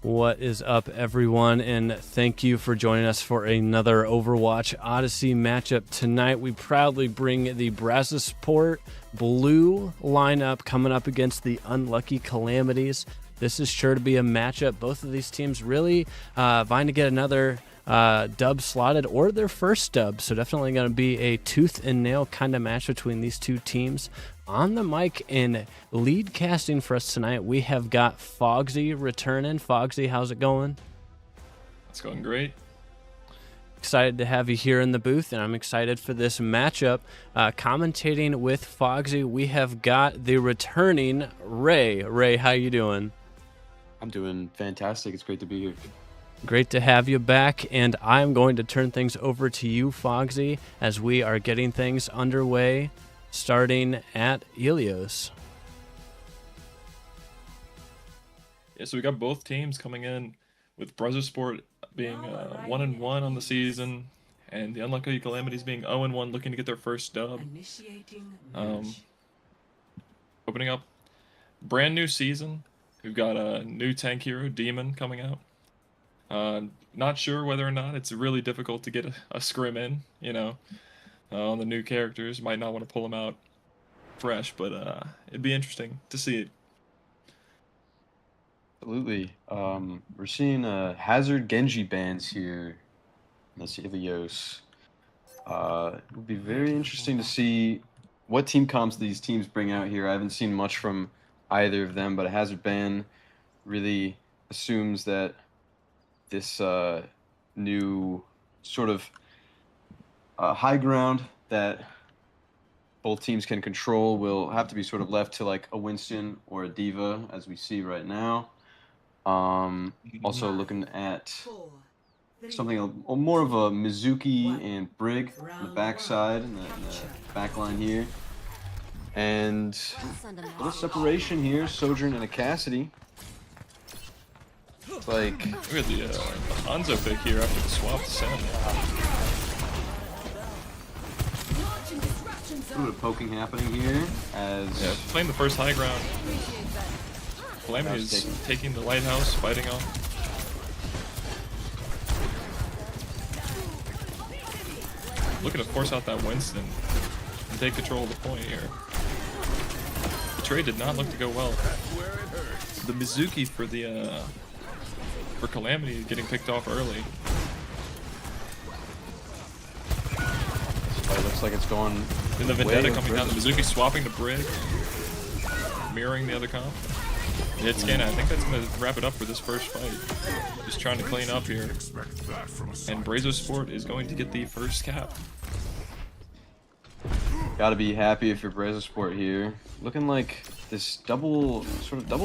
What is up, everyone, and thank you for joining us for another Overwatch Odyssey matchup. Tonight, we proudly bring the Brazosport blue lineup coming up against the Unlucky Calamities. This is sure to be a matchup. Both of these teams really vying to get another dub slotted or their first dub, so definitely going to be a tooth and nail kind of match between these two teams. On the mic and lead casting for us tonight, we have got Fogsy returning. Fogsy, how's it going? It's going great. Excited to have you here in the booth, and I'm excited for this matchup. Commentating with Fogsy, we have got the returning Ray. Ray, how you doing? I'm doing fantastic. It's great to be here. Great to have you back, and I'm going to turn things over to you, Fogsy, as we are getting things underway, starting at Helios. Yeah, so we got both teams coming in with Brazosport being 1-1 on the season, and the Unlucky Calamities being 0-1, looking to get their first dub. Opening up, brand new season. We've got a new tank hero, Demon, coming out. Not sure whether or not it's really difficult to get a scrim in, you know, on the new characters. Might not want to pull them out fresh, but it'd be interesting to see it. Absolutely. We're seeing Hazard Genji bans here in this Helios. It would be very interesting to see what team comps these teams bring out here. I haven't seen much from either of them, but a Hazard ban really assumes that this new sort of high ground that both teams can control will have to be sort of left to like a Winston or a Diva, as we see right now. Also looking at something more of a Mizuki and Brig on the backside and the back line here. And a little separation here, Sojourn and a Cassidy. It's like, Look at the Hanzo pick here after the swap to Sam. a little bit of poking happening here as Playing the first high ground. Calamity is taking the lighthouse, fighting off. Looking to force out that Winston and take control of the point here. The trade did not look to go well. The Mizuki for the for Calamity getting picked off early. it looks like it's going. Then the Vendetta coming down, the Mizuki swapping to Brig, mirroring the other comp. Hit scan, I think that's going to wrap it up for this first fight. Just trying to clean up here. And Brazosport is going to get the first cap. Gotta be happy if you're Brazosport here. Looking like this double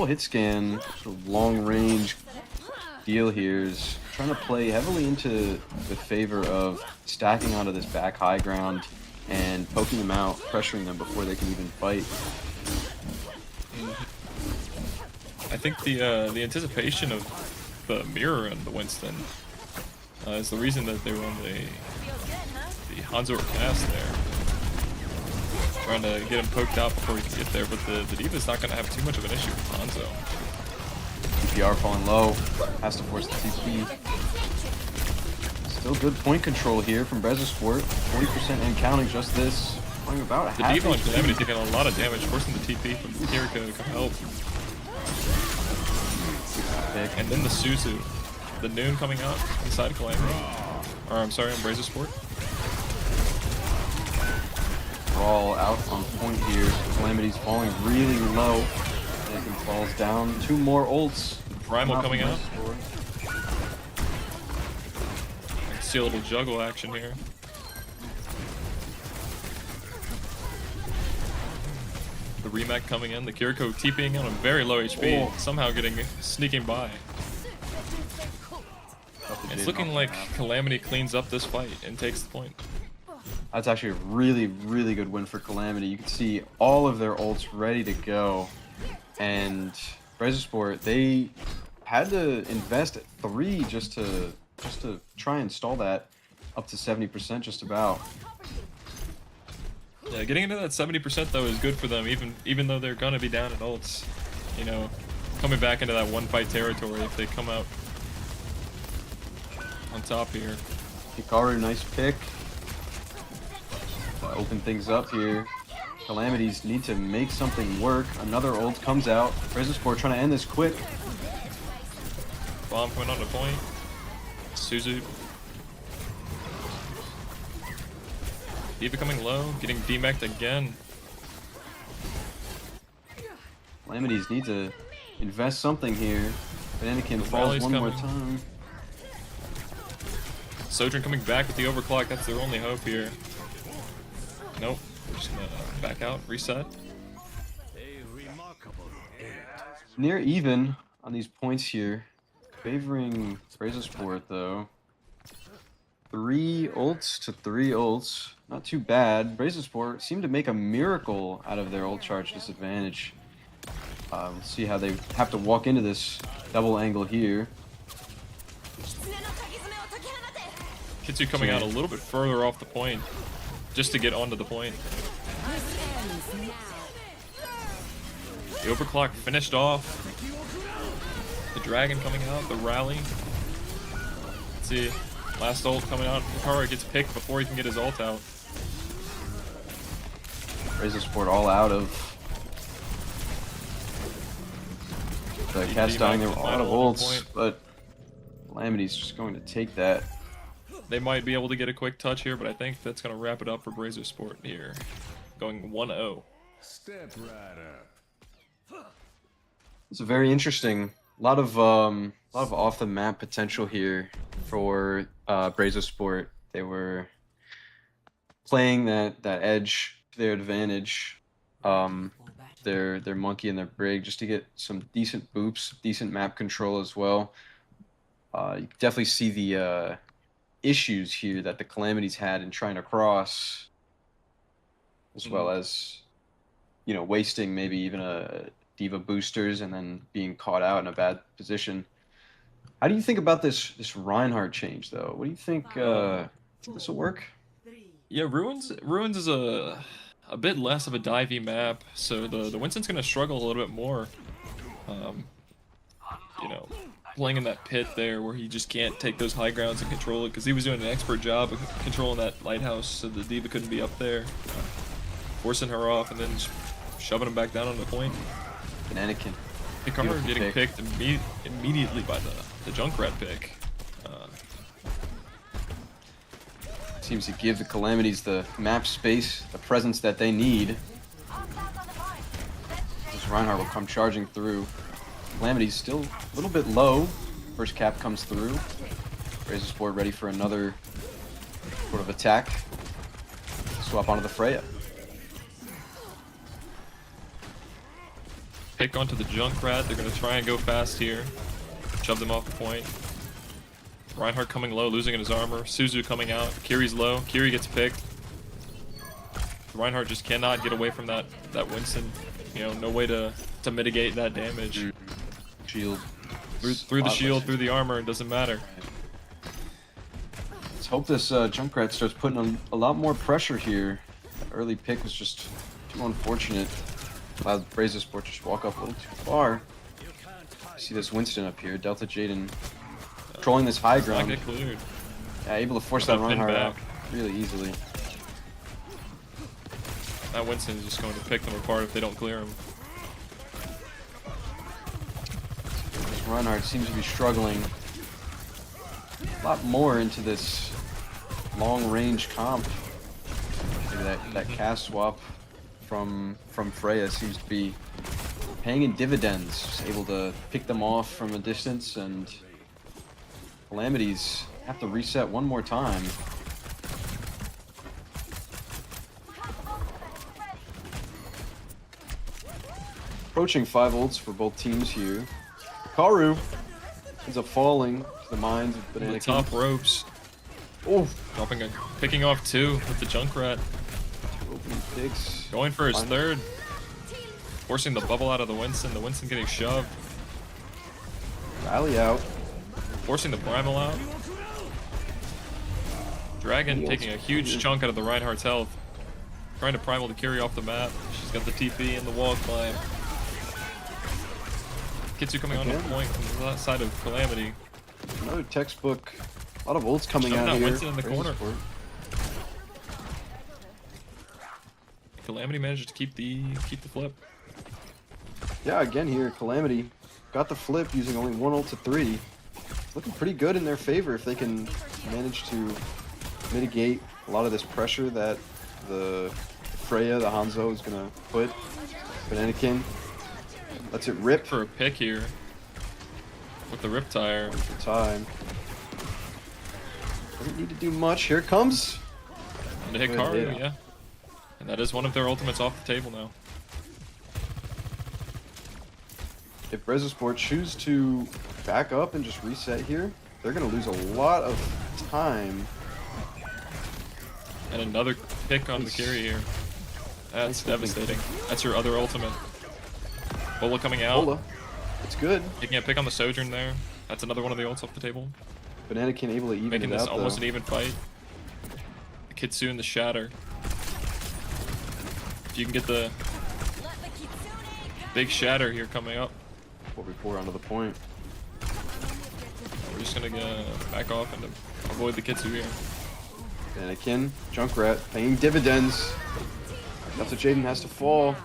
hit scan, sort of long range deal here is trying to play heavily into the favor of stacking onto this back high ground and poking them out, pressuring them before they can even fight. I think the anticipation of the mirror and the Winston is the reason that they run the Hanzo cast there. Trying to get him poked out before he can get there, but the Diva's not going to have too much of an issue with Hanzo. TPR falling low, has to force the TP. Still good point control here from Brazosport, 40% and counting just this. Playing about The half Diva on HP. Calamity taking a lot of damage, forcing the TP from Kiriko to help. And then the Suzu. The Noon coming out inside Calamity. Or I'm sorry, on Brazosport. We're all out on point here. Calamity's falling really low. Anakin falls down. Two more ults. Primal coming out. See a little juggle action here. The Remake coming in. The Kiriko TPing on a very low HP. Somehow sneaking by. It's looking like Calamity cleans up this fight and takes the point. That's actually a really, really good win for Calamity. You can see all of their ults ready to go. And Brazosport, they had to invest at 3 just to try and stall that up to 70% just about. Yeah, getting into that 70% though is good for them, even though they're gonna be down in ults. You know, coming back into that one fight territory if they come out on top here. Hikaru, nice pick. Open things up here. Calamities need to make something work. Another ult comes out. Brazosport trying to end this quick. Bomb coming on the point. Suzu. D.Va coming low, getting demeched again. Calamities need to invest something here. Anakin falls rally's one more coming. time. Sojourn coming back with the overclock, that's their only hope here. Nope, we're just gonna back out, reset. Near even on these points here. Favoring Brazosport though. 3 ults to 3 ults. Not too bad. Brazosport seemed to make a miracle out of their ult charge disadvantage. Let's see how they have to walk into this double angle here. Kitsu coming out a little bit further off the point, just to get onto the point. The overclock finished off. The dragon coming out, the rally. Let's see, last ult coming out. Hikaru gets picked before he can get his ult out. Brazosport all out of the cast dying. There were a lot of ults, but Calamity's just going to take that. They might be able to get a quick touch here, but I think that's going to wrap it up for Brazosport here. Going 1-0. Step right up. It's a very interesting, a lot of off the map potential here for Brazosport. They were playing that edge to their advantage. Their monkey and their brig just to get some decent boops, decent map control as well. You definitely see the issues here that the Calamities had in trying to cross, as well as, you know, wasting maybe even a D.Va boosters and then being caught out in a bad position. How do you think about this Reinhardt change though? What do you think? This will work? Yeah, Ruins is a bit less of a divey map, so the Winston's gonna struggle a little bit more. You know, playing in that pit there where he just can't take those high grounds and control it, because he was doing an expert job of controlling that lighthouse, so the D.Va couldn't be up there, forcing her off and then shoving him back down on the point. Anakin. Hikaru getting picked immediately by the Junkrat pick. Seems to give the Calamities the map space, the presence that they need. This Reinhardt will come charging through. Calamities still a little bit low. First cap comes through. Brazosport ready for another sort of attack. Swap onto the Freya. Pick onto the Junkrat. They're going to try and go fast here. Shove them off the point. Reinhardt coming low, losing in his armor. Suzu coming out. Kiri's low. Kiri gets picked. Reinhardt just cannot get away from that Winston. You know, no way to mitigate that damage. Shield. Through the shield, through the armor, it doesn't matter. Let's hope this Junkrat starts putting a lot more pressure here. The early pick was just too unfortunate. Allowed Brazosport just walk up a little too far. See this Winston up here. Delta Jaden controlling this high ground. Not get cleared. Yeah, able to force that Reinhardt out back. really easily. That Winston is just going to pick them apart if they don't clear him. This Reinhardt seems to be struggling a lot more into this long-range comp. Maybe that cast swap from Freya seems to be paying in dividends. Just able to pick them off from a distance, and Calamities have to reset one more time. Approaching 5 ults for both teams here. Karu ends up falling to the mines of Banana The King. top ropes. Oh, Picking off 2 with the Junkrat. opening picks. Going for his Fine. third. Forcing the bubble out of the Winston. The Winston getting shoved. Rally out. Forcing the Primal out. Dragon taking a huge chunk out of the Reinhardt's health. Trying to Primal to carry off the map. She's got the TP and the wall climb. Kitsu coming on the Again? point from the side of Calamity. Another textbook. A lot of ults coming Shoving out out here. Winston in the corner. Brazosport. Calamity managed to keep the flip. Yeah, again here, Calamity got the flip using only 1 ult to 3. It's looking pretty good in their favor if they can manage to mitigate a lot of this pressure that the Freya, the Hanzo, is gonna put. Bananakin lets it rip For a pick here. With the Riptire. for time. Doesn't need to do much. Here it comes. And to hit Good Karu, hit. yeah. And that is one of their ultimates off the table now. If Brazosport choose to back up and just reset here, they're gonna lose a lot of time. And another pick on the carry here. That's devastating. That's your other ultimate. Bola coming out. Bola, it's good. Taking a pick on the Sojourn there. That's another one of the ults off the table. Bananakin able to even Making it this out almost though. an even fight. The Kitsu and the Shatter. If you can get the big Shatter here coming up. 4v4 onto the point. We're just gonna back off and avoid the Kitsu here. Bananakin, Junkrat, paying dividends. That's what Jaden has to fall.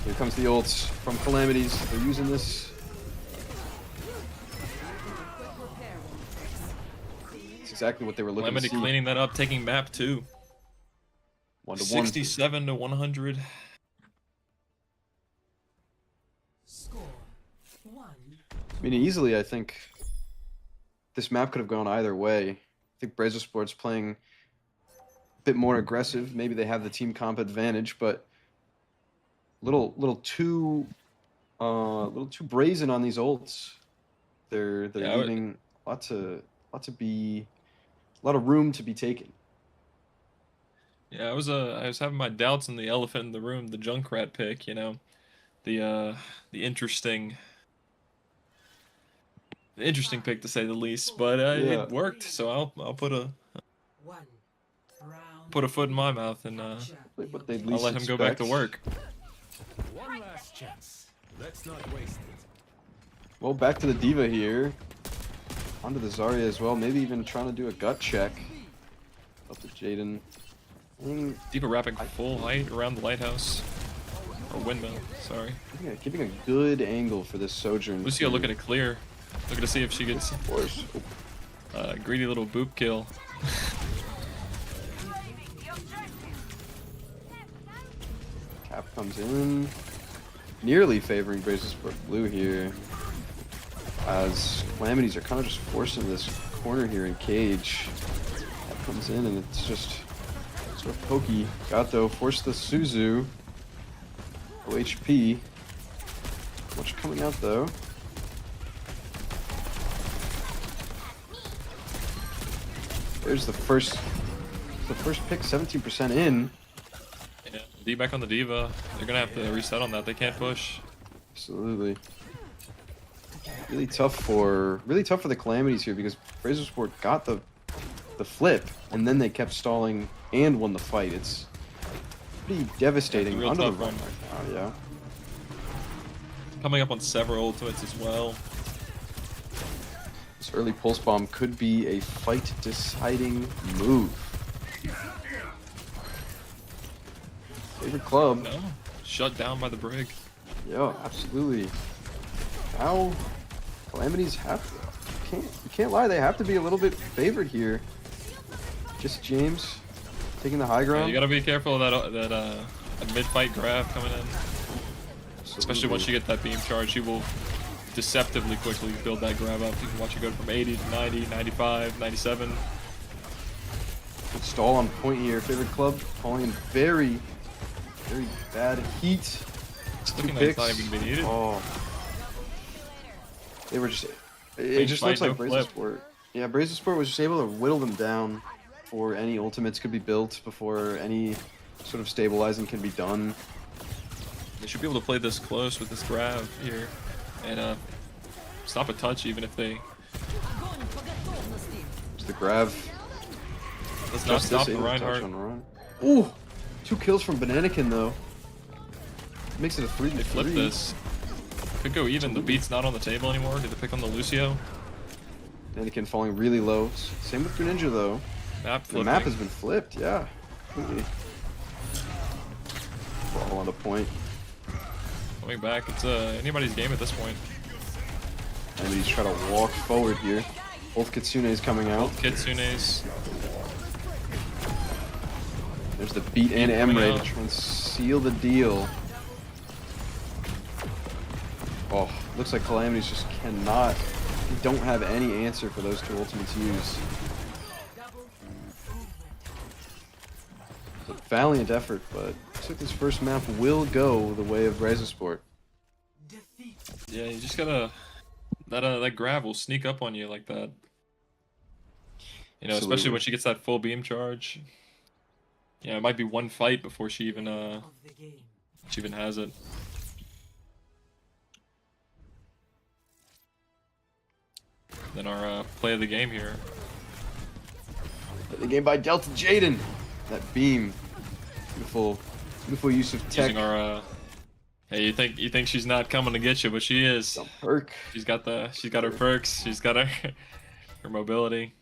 Here comes the ults from Calamities. They're using this. It's exactly what they were looking Calamity to see. cleaning that up, taking map 2. 1 to 1. 67 to 100. I mean, easily, I think this map could have gone either way. I think Brazosport's playing a bit more aggressive. Maybe they have the team comp advantage, but little too brazen on these ults. They're Yeah, leaving a lot of room to be taken. Yeah, I was having my doubts on the elephant in the room, the Junkrat pick, you know. The interesting pick to say the least, but Yeah. it worked. So I'll put a foot in my mouth and Like what they'd I'll least let him go back to expect. work. One last chance. Let's not waste it. Well, back to the Diva here. Onto the Zarya as well. Maybe even trying to do a gut check. Up to Jaden. Diva wrapping full height around the lighthouse. Or windmill, sorry. Giving a good angle for this Sojourn. Lucio looking to clear. Looking to see if she gets Of course. greedy little boop kill. Cap comes in. Nearly favoring Brazosport Blue here. As Calamities are kind of just forcing this corner here in Cage. Cap comes in and it's just sort of pokey. Gato forced the Suzu. OHP. Much coming out though. There's the first pick, 17% in. Yeah, D back on the Diva. They're gonna have to reset on that. They can't push. Absolutely. Really tough for the Calamities here because Brazosport got the flip and then they kept stalling and won the fight. It's pretty devastating. Real Onto the tough run one. right now, yeah. Coming up on several ultimates as well. This early pulse bomb could be a fight deciding move. Favorite club. No, shut down by the Brig. Yeah, absolutely. Now, Calamities you can't lie, they have to be a little bit favored here. Just James taking the high Yeah, ground. you gotta be careful of that mid-fight grab coming in. Especially once you get that beam charge, you will deceptively quickly build that grab up. You can watch it go from 80 to 90, 95, 97. Good stall on point here. Favorite club falling in very bad heat. It's Two looking like it's not picks. even being needed. Oh. They were just... It Clean just fight, looks like no flip. Brazosport. Yeah, Brazosport was just able to whittle them down before any ultimates could be built, before any sort of stabilizing can be done. They should be able to play this close with this grab here. And stop a touch even if they... Just the grab. Let's not Just stop this the able to touch Reinhardt. on Ryan. Ooh! 2 kills from Bananakin though. Makes it a 3v3. They flipped this. Could go even. The beat's not on the table anymore. Did they pick on the Lucio? Anakin falling really low. Same with Greninja though. Map The flipping. map has been flipped, yeah. Completely. Ball on the point. Coming back. It's anybody's game at this point. And he's trying to walk forward here. Both Kitsune's coming out. Both Kitsunes. There's the beat and coming Emre out. to try and seal the deal. Oh, looks like Calamities just cannot. They don't have any answer for those two ultimates used. It's a valiant effort, but looks like this first map will go the way of Brazosport. Yeah, you just gotta that grab will sneak up on you like that. You know, especially Absolutely. when she gets that full beam charge. Yeah, it might be one fight before she even has it. Then our play of the game here. The game by Delta Jaden. That beam. Beautiful, beautiful use of tech. Using our hey, you think she's not coming to get you, but she is. Perk. She's got her perks, she's got her her mobility.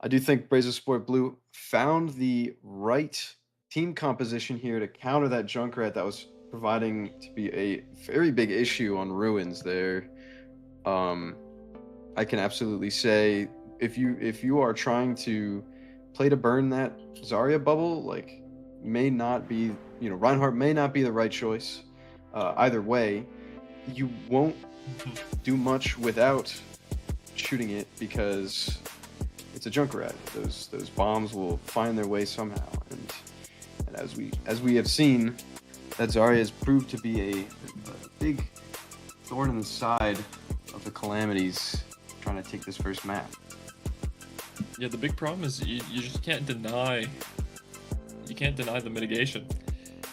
I do think Brazosport Blue found the right team composition here to counter that Junkrat that was proving to be a very big issue on Ruins there. I can absolutely say if you are trying to play to burn that Zarya bubble, like may not be, you know, Reinhardt may not be the right choice. Either way, you won't do much without shooting it because it's a Junkrat. Those bombs will find their way somehow, and as we have seen, that Zarya has proved to be a big thorn in the side of the Calamities trying to take this first map. Yeah, the big problem is you just can't deny the mitigation.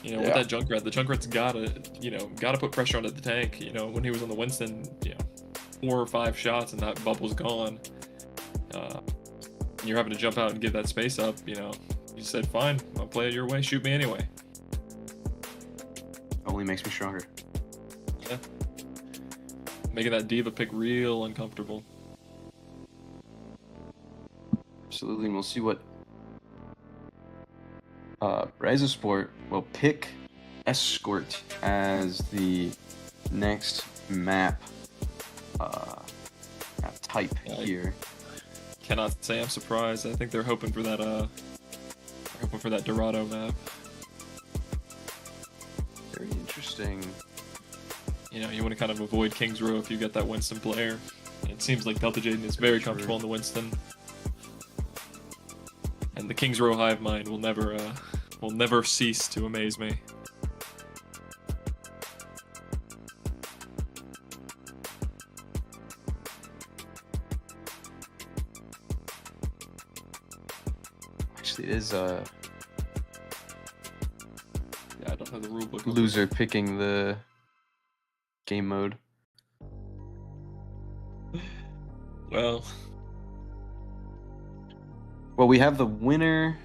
You know, with that Junkrat, the Junkrat's gotta put pressure onto the tank. You know, when he was on the Winston, 4 or 5 shots and that bubble's gone. And you're having to jump out and give that space up, you said, fine, I'll play it your way, shoot me anyway. Only makes me stronger. Yeah. Making that diva pick real uncomfortable. Absolutely, and we'll see what Brazosport will pick Escort as the next map type here. Cannot say I'm surprised. I think they're hoping for that Dorado map. Very interesting. You want to kind of avoid King's Row if you get that Winston player. It seems like Delta Jaden is very comfortable on the Winston. And the King's Row hive mind will never cease to amaze me. Actually, it is Yeah, I don't have the rulebook. loser picking the game mode. Well, we have the winner.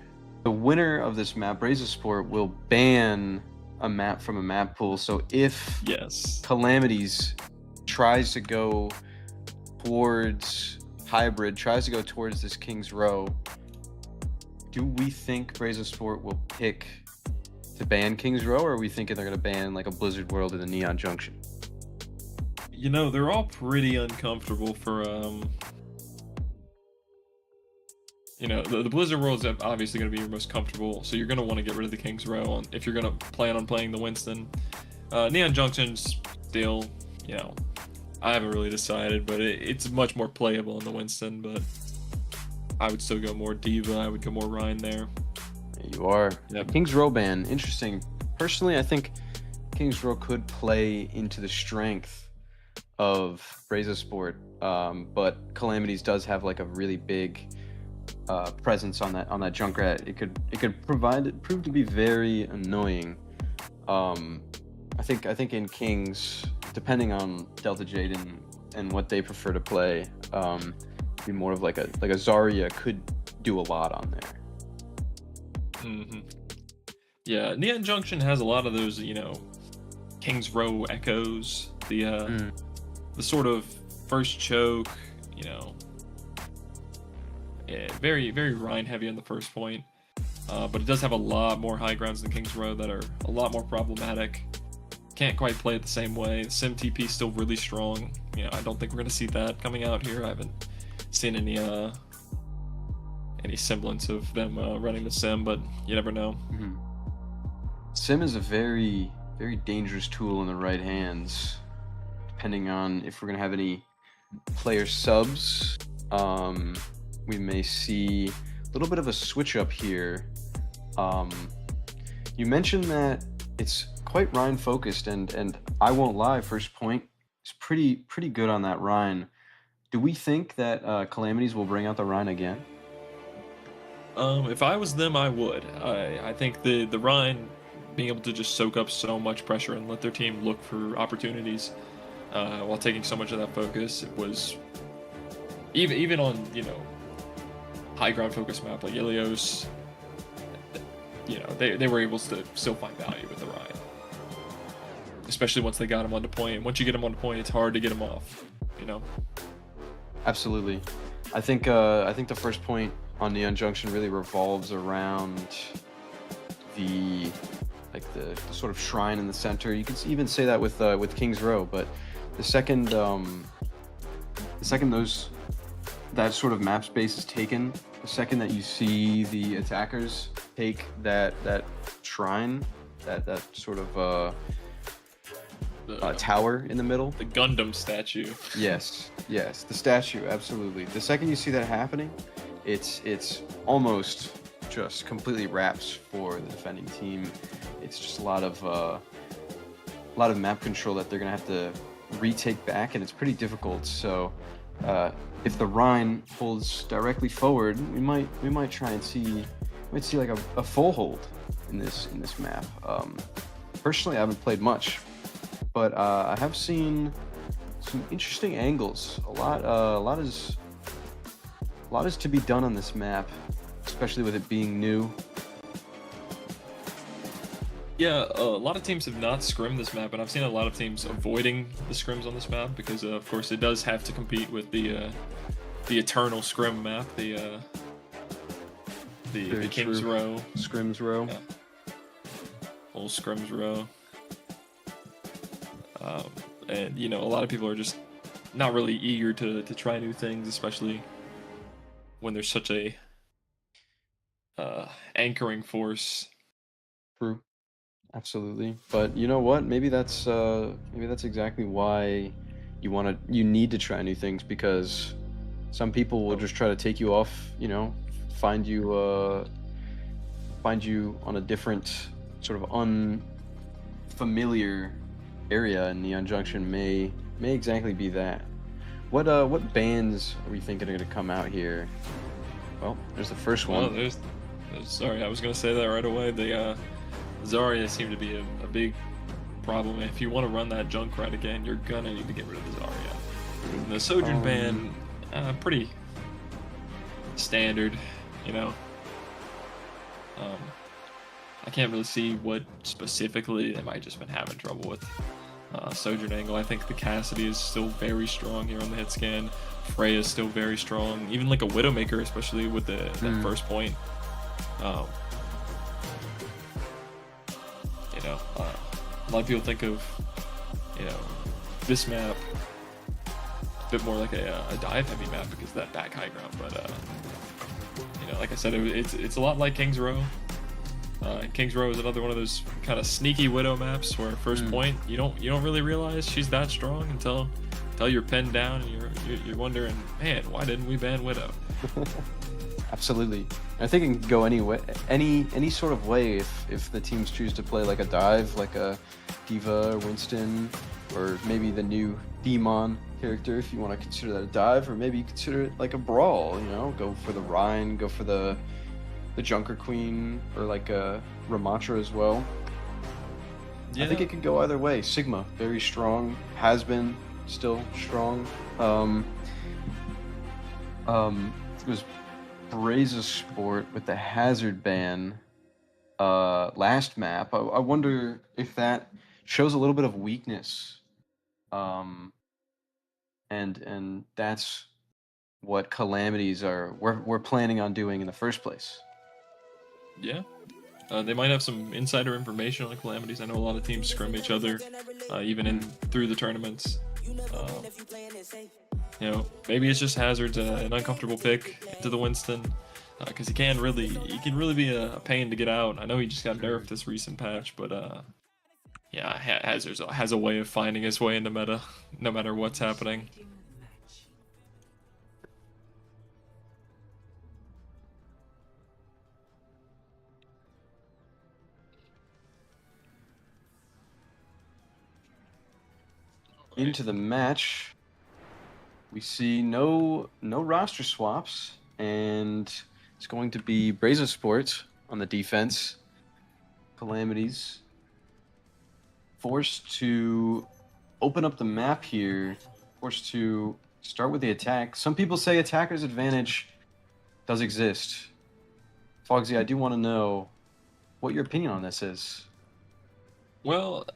The winner of this map, Brazosport, will ban a map from a map pool. So if yes. Calamities tries to go towards hybrid, tries to go towards this King's Row, do we think Brazosport will pick to ban King's Row, or are we thinking they're going to ban like a Blizzard World or the Neon Junction? They're all pretty uncomfortable for the Blizzard World is obviously going to be your most comfortable, so you're going to want to get rid of the King's Row if you're going to plan on playing the Winston. Neon Junction's still, I haven't really decided, but it's much more playable in the Winston, but I would still go more Diva, I would go more Rhine there. You are. Yep. King's Row ban, interesting. Personally, I think King's Row could play into the strength of Brazosport, but Calamities does have like a really big presence on that Junkrat. It could prove to be very annoying. I think in Kings, depending on Delta Jaden and what they prefer to play, be more of like a Zarya could do a lot on there. Mm-hmm. Yeah, Neon Junction has a lot of those, King's Row echoes The sort of first choke, you know, very very Rhine heavy on the first point, but it does have a lot more high grounds than King's Row that are a lot more problematic. Can't quite play it the same way. The sim TP is still really strong. You know, I don't think we're gonna see that coming out here. I haven't seen any semblance of them running the sim, but you never know. Sim is a very very dangerous tool in the right hands, depending on if we're gonna have any player subs. We may see a little bit of a switch up here. You mentioned that it's quite Rhine focused, and I won't lie, first point is pretty good on that Rhine. Do we think that Calamities will bring out the Rhine again? If I was them, I would. I think the Rhine being able to just soak up so much pressure and let their team look for opportunities while taking so much of that focus, it was even on, you know, high ground focus map like Ilios, you know, they were able to still find value with the Rhine, especially once they got him on the point. And once you get him on the point, it's hard to get him off, you know. Absolutely. I think the first point on Neon Junction really revolves around the sort of shrine in the center. You could even say that with King's Row, but the second that sort of map space is taken, the second that you see the attackers take that shrine, that sort of tower in the middle, the Gundam statue. Yes, the statue, absolutely. The second you see that happening, it's almost just completely wraps for the defending team. It's just a lot of map control that they're gonna have to retake back, and it's pretty difficult. So if the Rhine holds directly forward, we might try and see like a full hold in this map. Personally, I haven't played much, but I have seen some interesting angles. A lot is to be done on this map, especially with it being new. Yeah, a lot of teams have not scrimmed this map, and I've seen a lot of teams avoiding the scrims on this map because, of course, it does have to compete with the eternal scrim map, the King's Row. Scrims Row. Yeah. Old Scrims Row. And, you know, a lot of people are just not really eager to try new things, especially when there's such a anchoring force. True. Absolutely. But you know what? Maybe that's exactly why you need to try new things, because some people will just try to take you off, you know, find you on a different sort of unfamiliar area, and Neon Junction may exactly be that. What bands are we thinking are going to come out here? Well, there's the first one. Oh, there's sorry, I was going to say that right away. The Zarya seem to be a big problem. If you want to run that Junkrat again, you're gonna need to get rid of the Zarya. And the Sojourn ban, pretty standard, you know. I can't really see what specifically they might just been having trouble with. Sojourn angle, I think the Cassidy is still very strong here on the hit scan. Freya is still very strong. Even like a Widowmaker, especially with that first point. You know, a lot of people think of, you know, this map a bit more like a dive heavy map because of that back high ground, but you know, like I said, it's a lot like King's Row. King's Row is another one of those kind of sneaky Widow maps where first point you don't really realize she's that strong until you're pinned down and you're wondering, man, why didn't we ban Widow? Absolutely. I think it can go any way, any sort of way if the teams choose to play like a dive, like a Diva or Winston, or maybe the new Demon character if you want to consider that a dive, or maybe you consider it like a brawl, you know, go for the Rhine, go for the Junker Queen, or like a Ramatra as well. Yeah. I think it could go either way. Sigma, very strong, has been still strong. It was Brazosport with the hazard ban last map. I wonder if that shows a little bit of weakness Um, and that's what calamities are. We're planning on doing in the first place. Yeah. They might have some insider information on calamities. I know a lot of teams scrim each other, even in through the tournaments. Maybe it's just Hazard's an uncomfortable pick into the Winston, because he can really be a pain to get out. I know he just got nerfed this recent patch, but yeah, Hazard has a way of finding his way into meta, no matter what's happening. Into the match, we see no roster swaps, and it's going to be Brazosport on the defense. Calamities forced to open up the map here, forced to start with the attack. Some people say attacker's advantage does exist. Fogsy, I do want to know what your opinion on this is. Well,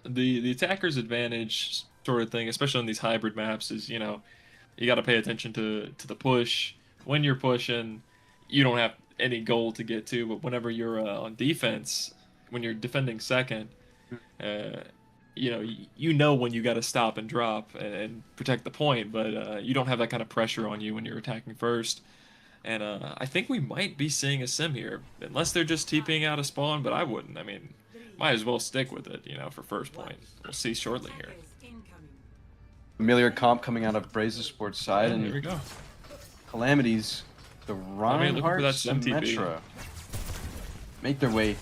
the attacker's advantage sort of thing, especially on these hybrid maps, is you got to pay attention to the push. When you're pushing, you don't have any goal to get to, but whenever you're on defense, when you're defending second, you know when you got to stop and drop and protect the point, but you don't have that kind of pressure on you when you're attacking first. And I think we might be seeing a sim here, unless they're just TPing out a spawn, but I wouldn't. I mean, might as well stick with it, for first point. We'll see shortly here. Familiar comp coming out of Brazosport's side, and here we go. Calamities, the Reinhardt that sim TP. Symmetra make their way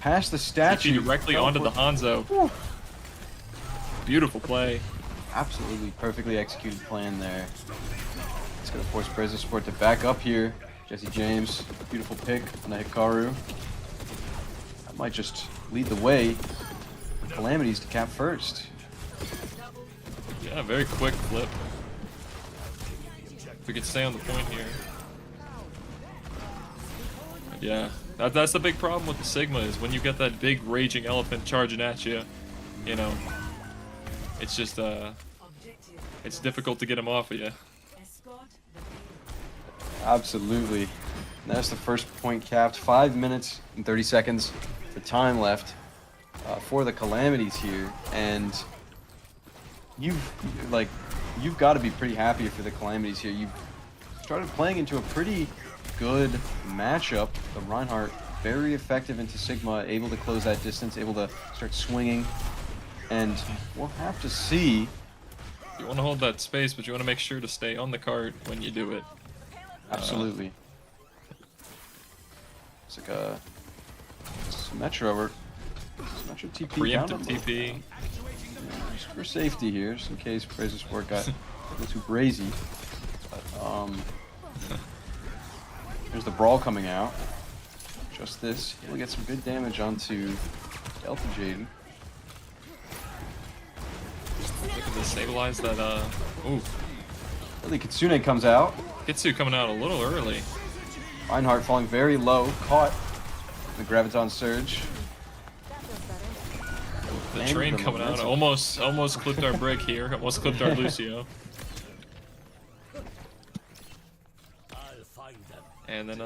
past the statue. TP directly onto the Hanzo. Whew. Beautiful play. Absolutely perfectly executed plan there. It's going to force Brazosport to back up here. Jesse James, beautiful pick on the Hikaru. That might just lead the way for Calamities to cap first. Yeah, very quick flip. If we could stay on the point here. But yeah, that's the big problem with the Sigma, is when you get that big raging elephant charging at you, it's just it's difficult to get him off of you. Absolutely. That's the first point capped. 5 minutes and 30 seconds for time left for the Calamities here, and you've got to be pretty happy for the Calamities here. You've started playing into a pretty good matchup. The Reinhardt very effective into Sigma, able to close that distance, able to start swinging, and we'll have to see. You want to hold that space, but you want to make sure to stay on the cart when you do it. Absolutely. It's like a Symmetra TP down. Preemptive TP. Just for safety here, just in case Brazosport got a little too brazy. But, there's the Brawl coming out. Just this. He'll get some good damage onto Delta Jaden. Looking to stabilize that, ooh. Really, Kitsune comes out. Kitsu coming out a little early. Reinhardt falling very low, caught the Graviton Surge. The train coming out, almost clipped our brick here, almost clipped our Lucio. And then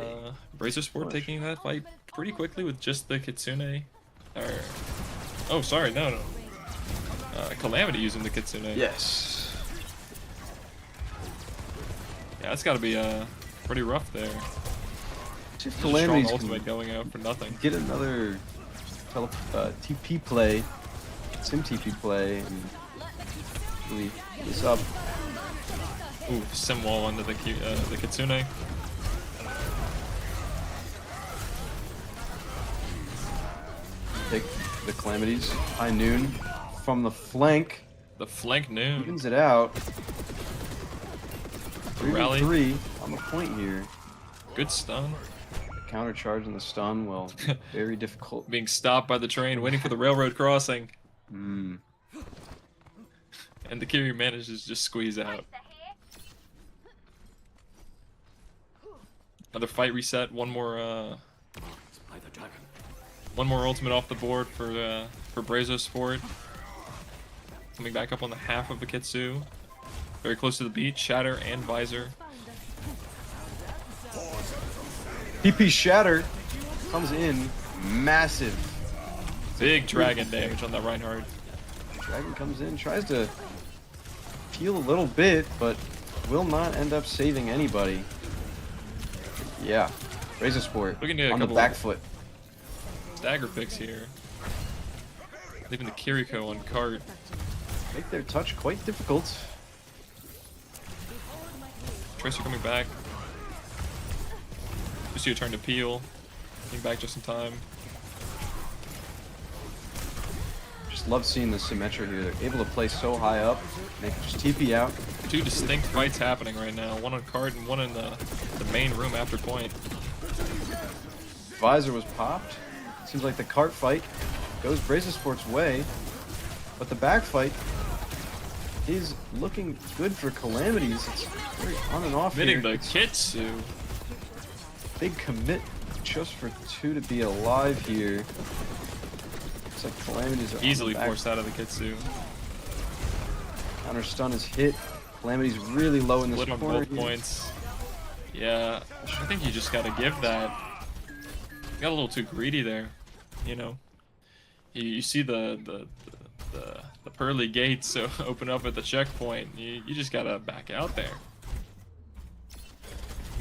Brazosport taking that fight pretty quickly with just the Kitsune. Oh, sorry, no. Calamity using the Kitsune. Yes. Yeah, that's got to be pretty rough there. Just Strong Calamities ultimate going out for nothing. get another TP play, Sim TP play, and really this up. Ooh, sim wall under the Kitsune. Take the Calamities. High Noon from the flank. The flank noon. Evens it out. Rally. 3 on the point here. Good stun. Counter charge on the stun. Well, very difficult. Being stopped by the train, waiting for the railroad crossing. Mm. And the Kiryu manages to just squeeze out. Another fight reset. One more ultimate off the board for Brazosport. coming back up on the half of the Kitsu. Very close to the beat. Shatter and Visor. PP Shatter comes in massive. Big dragon damage on that Reinhardt. Dragon comes in, tries to peel a little bit, but will not end up saving anybody. Yeah, Brazosport Looking to get a on the couple back of foot. stagger picks here. Leaving the Kiriko on cart. Make their touch quite difficult. Tracer coming back. Just your turn to peel. Getting back just in time. Just love seeing the Symmetra here. They're able to play so high up. They can just TP out. Two distinct fights happening right now. One on cart and one in the main room after point. Visor was popped. Seems like the cart fight goes Brazosport's way. But the back fight is looking good for Calamities. It's very on and off Hitting here. the It's Kitsu. big commit just for two to be alive here. Looks like Calamities are Easily on the back. forced out of the Kitsu. Counter stun is hit. Calamities really low in this Split on corner both here. points. Yeah, I think you just gotta give that. You got a little too greedy there, you know. You see the pearly gates so open up at the checkpoint. You just gotta back out there.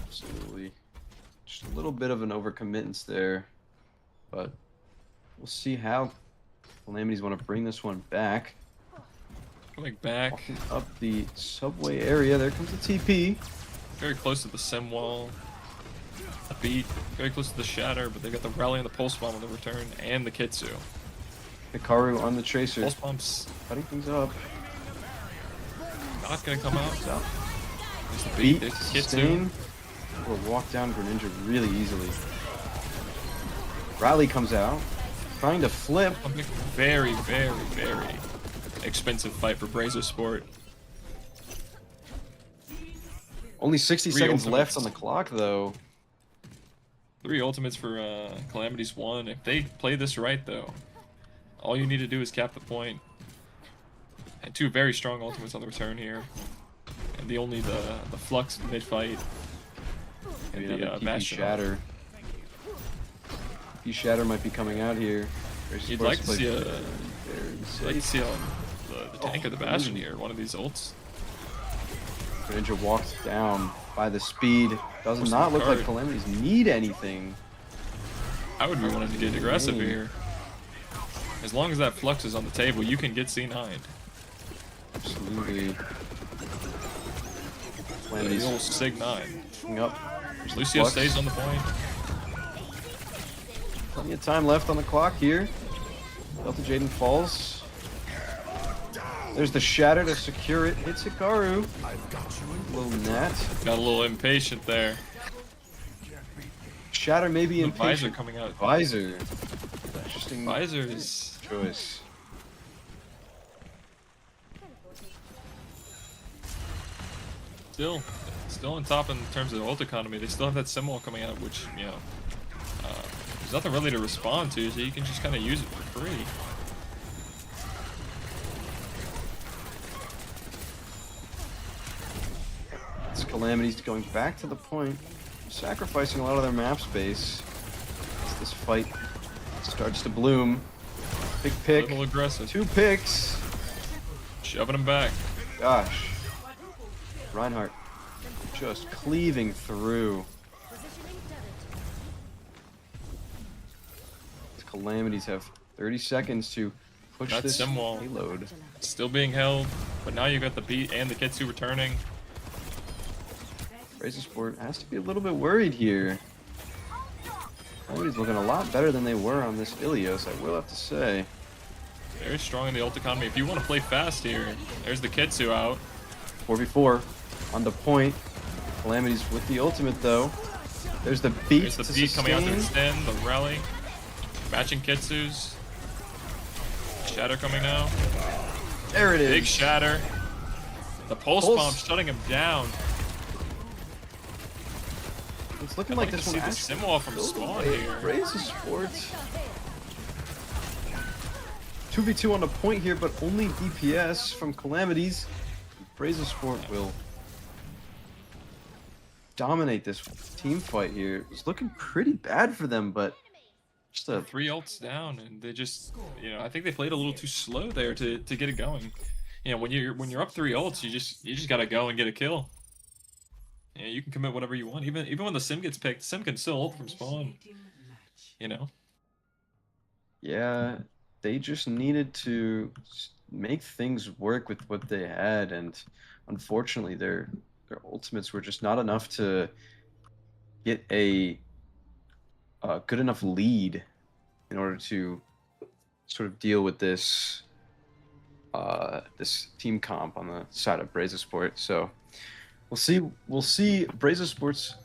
Absolutely. Just a little bit of an overcommittance there. But we'll see how Calamities want to bring this one back. Coming back, Walking up the subway area. There comes the TP. very close to the sim wall. A beat, very close to the shatter, but they got the rally and the pulse bomb on the return, and the Kitsu. Hikaru on the Tracer. Pulse bomb's Cutting things up. not gonna come out. There's the beat, Beat, there's the Kitsu. sustain. Will walk down Greninja really easily. Riley comes out. Trying to flip. A very, very, very expensive fight for Brazosport. Only 60 Three seconds ultimates. left on the clock, though. 3 ultimates for Calamities 1. If they play this right, though, all you need to do is cap the point. And 2 very strong ultimates on the return here. And the Flux mid-fight. And Maybe another the TP Bastion. Shatter. TP Shatter might be coming out here. You'd like to see Very like to safe. see the tank or the Bastion here, one of these ults. Greninja walked down by the speed. Does What's not the look like card? Calamities need anything. I would be wanting to get aggressive Dang. here. As long as that Flux is on the table, you can get C9'd. Absolutely. The Calamities old Sig 9. picking up. There's the Lucio Flux. stays on the point. Plenty of time left on the clock here. Delta Jaden falls. There's the Shatter to secure it. Hits Hikaru. Little Nat. Got a little impatient there. Shatter maybe The in Visor coming out. Visor. Interesting Visor is choice. still on top in terms of ult economy. They still have that sim wall coming out, which, you know, there's nothing really to respond to, so you can just kind of use it for free. It's Calamities going back to the point, sacrificing a lot of their map space as this fight starts to bloom. Big A pick. little aggressive. 2 picks. Shoving him back. Gosh. Reinhardt just cleaving through. These Calamities have 30 seconds to push That this sim wall. payload. Still being held, but now you got the beat and the Kitsu returning. Brazosport has to be a little bit worried here. Calamities looking a lot better than they were on this Ilios, I will have to say. Very strong in the ult economy. If you want to play fast here, there's the Kitsu out. 4v4 on the point. Calamities with the ultimate though. There's the beat There's the to beat coming out to sustain. extend, the rally. Matching Kitsus. Shatter coming now. There it is. Big shatter. The pulse bomb shutting him down. It's looking I'd like like to this see one the actually sim wall from spawn here. Brazosport. 2v2 on the point here, but only DPS from Calamities. Brazosport will dominate this team fight here. It was looking pretty bad for them, but just a 3 ults down, and they just, I think they played a little too slow there to get it going. When you're up 3 ults, you just gotta go and get a kill. You can commit whatever you want. Even when the sim gets picked, the sim can still ult from spawn. Yeah, they just needed to make things work with what they had, and unfortunately, their ultimates were just not enough to get a good enough lead in order to sort of deal with this this team comp on the side of Brazosport. So we'll see Brazosport's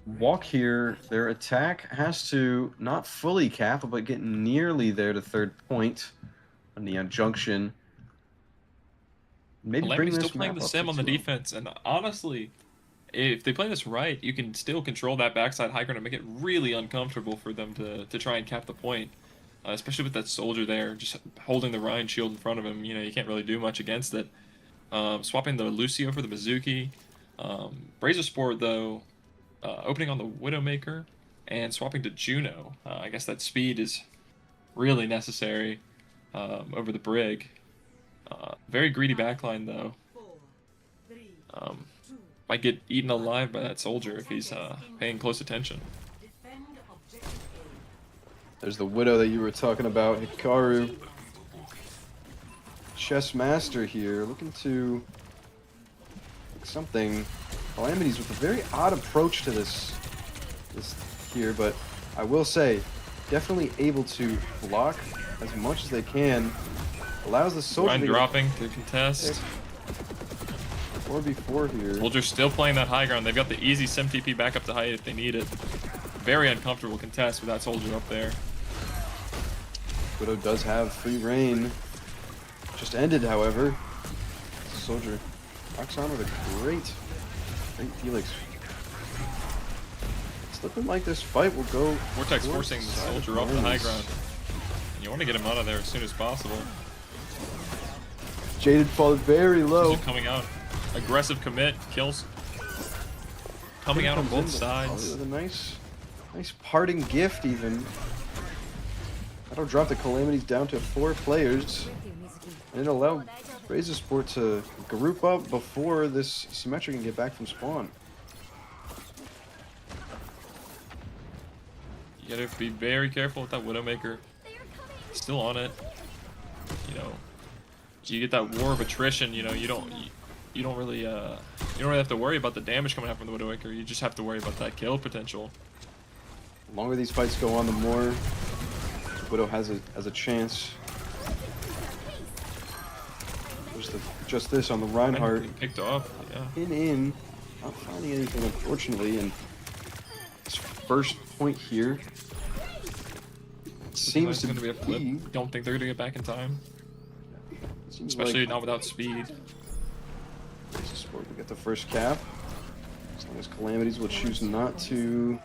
walk here. Their attack has to not fully cap, but get nearly there to 3rd point on the junction. Maybe bring this still playing the sim on the defense, and honestly, if they play this right, you can still control that backside high ground and make it really uncomfortable for them to try and cap the point. Especially with that soldier there, just holding the Rhine shield in front of him. You can't really do much against it. Swapping the Lucio for the Mizuki. Brazosport, though, opening on the Widowmaker and swapping to Juno. I guess that speed is really necessary over the Brig. Very greedy backline, though. Might get eaten alive by that soldier if he's paying close attention. There's the Widow that you were talking about, Hikaru. Chess Master here, looking to something. Calamities with a very odd approach to this here, but I will say, definitely able to block as much as they can. Allows the soldier Rhine dropping to contest. 4v4 here. Soldier's still playing that high ground. They've got the easy sim TP back up to height if they need it. Very uncomfortable contest with that soldier up there. Widow does have free reign. Just ended, however. Soldier rocks on with a great Felix. It's looking like this fight will go. Vortex forcing the soldier off the high ground. And you want to get him out of there as soon as possible. Jaded falling very low. Coming out. Aggressive commit, kills. Coming out on both sides. With a nice parting gift, even. That'll drop the Calamities down to 4 players. And it'll allow Brazosport to group up before this Symmetra can get back from spawn. You gotta be very careful with that Widowmaker. Still on it. You get that war of attrition. You don't really have to worry about the damage coming out from the Widowmaker. You just have to worry about that kill potential. The longer these fights go on, the more Widow has a chance. Just this on the Reinhardt. Picked off, yeah. In. Not finding anything, unfortunately, and this first point here seems to be a flip. Don't think they're gonna get back in time. Especially not without speed. Sport will get the first cap. As long as Calamities will choose not to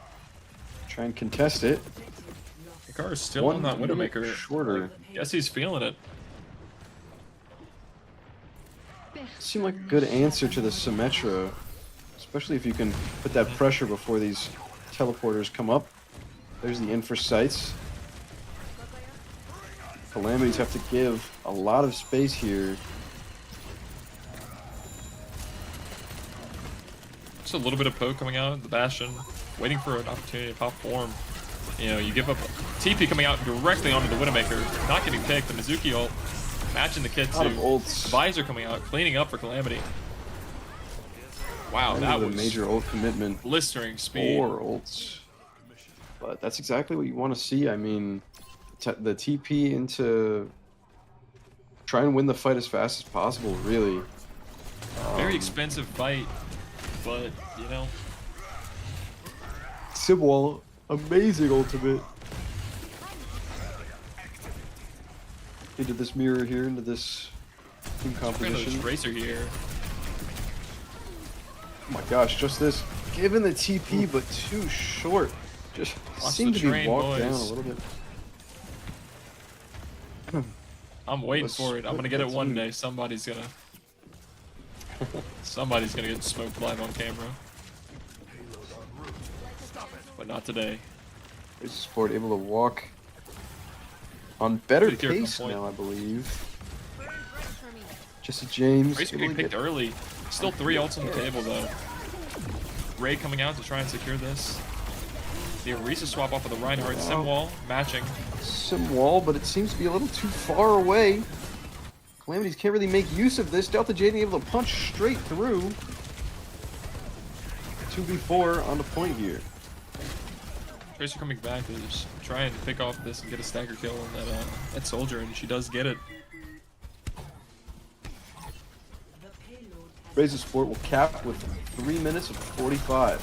try and contest it. Hikaru is still on that Widowmaker. Shorter. Guess he's feeling it. Seemed like a good answer to the Symmetra, especially if you can put that pressure before these teleporters come up. There's the infra sites. Calamities have to give a lot of space here. Just a little bit of poke coming out, the Bastion, waiting for an opportunity to pop form. You give up TP coming out directly onto the Widowmaker, not getting picked, the Mizuki ult, matching the kit too. Visor coming out, cleaning up for Calamity. Wow, that was a major ult commitment. Blistering speed. 4 ults. But that's exactly what you want to see. I mean, the TP into try and win the fight as fast as possible, really. Very expensive fight, but Sibwall, amazing ultimate. Into this mirror here, into this team composition. Racer here. Oh my gosh, just this. Given the TP, but too short. Just seemed to be walked down a little bit. I'm waiting Let's for it. I'm split gonna get it that one loot. day. Somebody's gonna get smoked live on camera. But not today. Brazosport able to walk on better Good here, pace good point. now, I believe. Jesse James Ray's able getting to picked get early. Still 3 ults on the table though. Ray coming out to try and secure this. The Orisa swap off of the Reinhardt. Sim wall matching. some wall, but it seems to be a little too far away. Calamities can't really make use of this. Delta J able to punch straight through. 2v4 on the point here. Tracer coming back to just try and pick off this and get a stagger kill on that soldier, and she does get it. Brazosport will cap with 3 minutes and 45.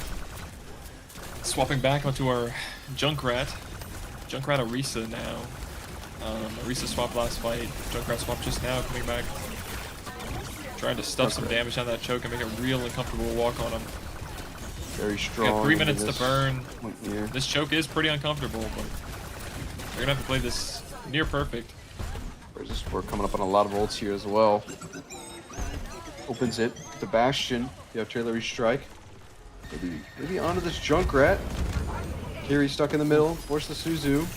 Swapping back onto our Junkrat. Junkrat Orisa now. Orisa swapped last fight. Junkrat swapped just now, coming back. Trying to stuff some damage on that choke and make a real uncomfortable walk on him. Very We strong. got 3 into minutes to this burn. point here. This choke is pretty uncomfortable, but we're gonna have to play this near perfect. Brazosport coming up on a lot of ults here as well. Opens it to Bastion. You have Trailer Strike. Maybe onto this Junkrat. Kiri stuck in the middle. Force the Suzu.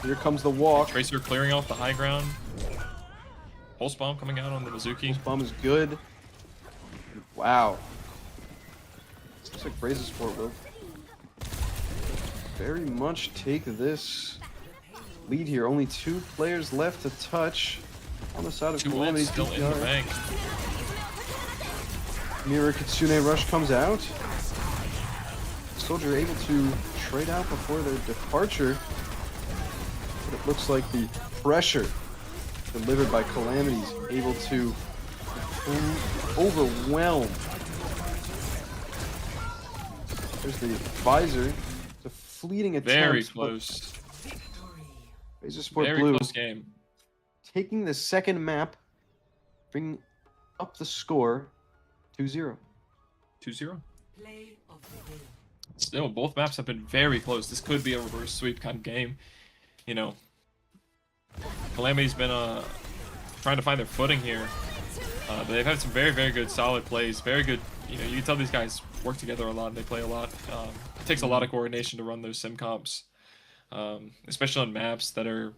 Here comes the walk. Tracer clearing off the high ground. Pulse bomb coming out on the Mizuki. This bomb is good. Wow. Looks like Brazosport will very much take this lead here. Only 2 players left to touch on the side of 2 ults Calamity. still in the PPR. bank. Mirror Kitsune Rush comes out. Soldier able to trade out before their departure. But it looks like the pressure delivered by Calamities able to overwhelm. There's the visor. It's a fleeting attempt. Very but close. Brazosport Very Blue close game. taking the second map, bringing up the score 2-0. 2-0. Still, both maps have been very close. This could be a reverse sweep kind of game. You know, Calamity's been trying to find their footing here. But they've had some very, very good, solid plays. Very good. You know, you can tell these guys work together a lot and they play a lot. It takes a lot of coordination to run those sim comps, especially on maps that are,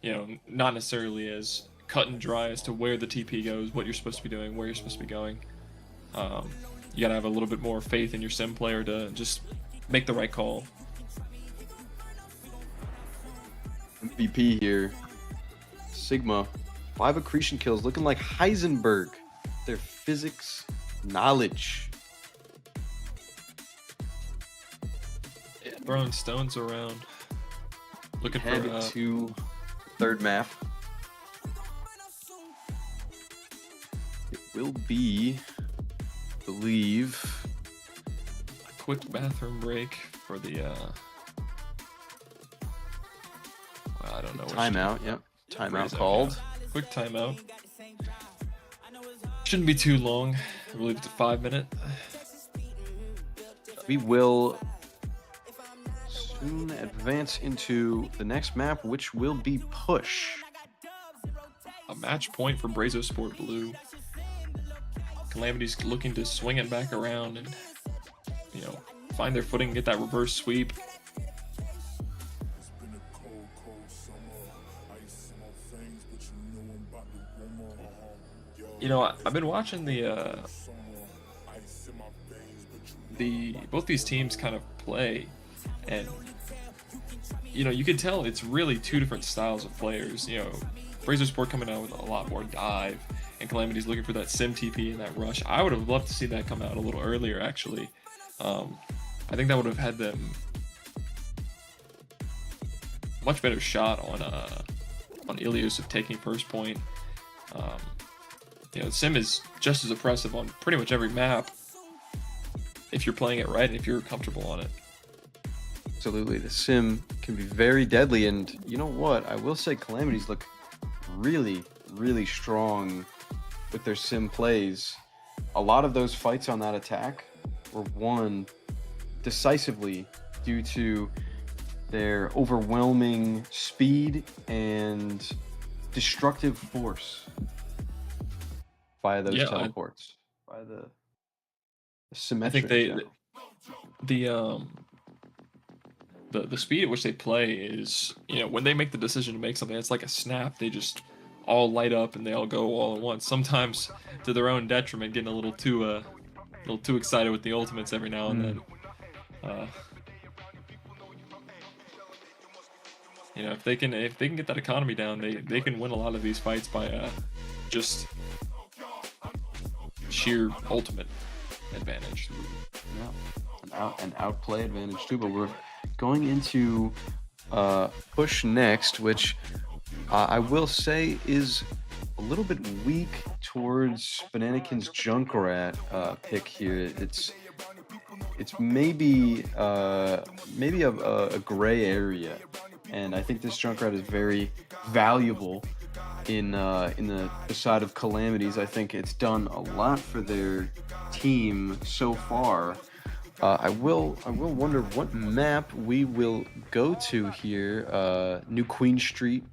you know, not necessarily as cut and dry as to where the TP goes, what you're supposed to be doing, where you're supposed to be going. You gotta have a little bit more faith in your sim player to just make the right call. MVP here. Sigma. 5 accretion kills, looking like Heisenberg. Their physics knowledge. Yeah, throwing stones around, looking Head for to third map. It will be, I believe, a quick bathroom break for the. Well, I don't know. timeout. Yep, timeout Phrase it, called. yeah. Quick timeout. Shouldn't be too long. I believe it's a 5-minute. We will soon advance into the next map, which will be Push. A match point for Brazosport Blue. Calamity's looking to swing it back around and, you know, find their footing, get that reverse sweep. You know, I've been watching both these teams kind of play, and you know, you can tell it's really 2 different styles of players. You know, Brazosport coming out with a lot more dive, and Calamity's looking for that sim TP and that rush. I would have loved to see that come out a little earlier, actually. I think that would have had them much better shot on Ilios of taking first point. You know, sim is just as oppressive on pretty much every map if you're playing it right and if you're comfortable on it. Absolutely, the sim can be very deadly, and you know what? I will say Calamities look really, really strong with their sim plays. A lot of those fights on that attack were won decisively due to their overwhelming speed and destructive force via those Yeah, teleports, by the I symmetric. think the the speed at which they play is, when they make the decision to make something, it's like a snap. They just all light up and they all go all at once. Sometimes to their own detriment, getting a little too excited with the ultimates every now and then. Uh, if they can get that economy down, they can win a lot of these fights by just sheer ultimate advantage. Yeah, an outplay advantage too. But we're going into push next, which I will say is a little bit weak towards Bananakin's Junkrat pick here. It's maybe a gray area, and I think this Junkrat is very valuable in the side of Calamities. I think it's done a lot for their team so far. I will wonder what map we will go to here. New Queen Street,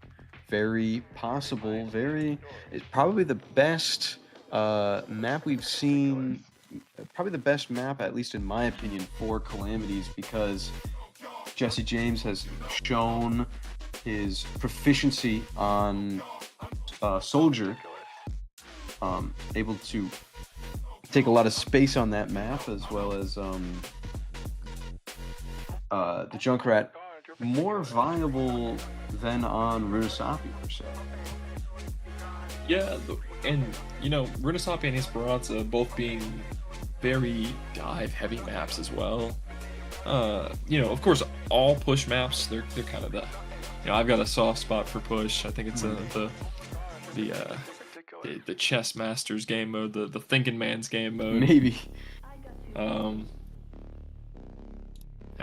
very possible. It's probably the best map we've seen. Probably the best map, at least in my opinion, for Calamities, because Jesse James has shown his proficiency on Soldier, able to take a lot of space on that map, as well as the Junkrat more viable than on Runasapi per se. Yeah, and Runasapi and Esperanza both being very dive heavy maps as well. Of course, all push maps, they're kind of I've got a soft spot for push. I think it's the chess master's game mode, the thinking man's game mode. Maybe. And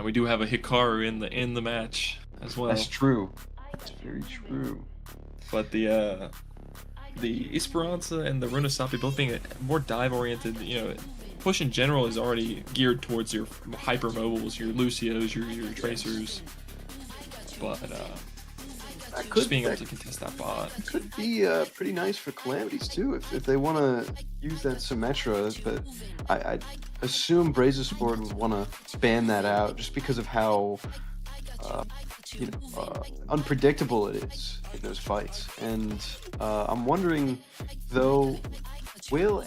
we do have a Hikaru in the match as well. That's true. That's very true. But the Esperanza and the Runasapi both being more dive oriented, push in general is already geared towards your hyper mobiles, your Lucios, your Tracers. But just being able to contest that bot could be pretty nice for Calamities too, if they want to use that Symmetra. But I assume Brazosport would want to ban that out just because of how unpredictable it is in those fights. And I'm wondering though, will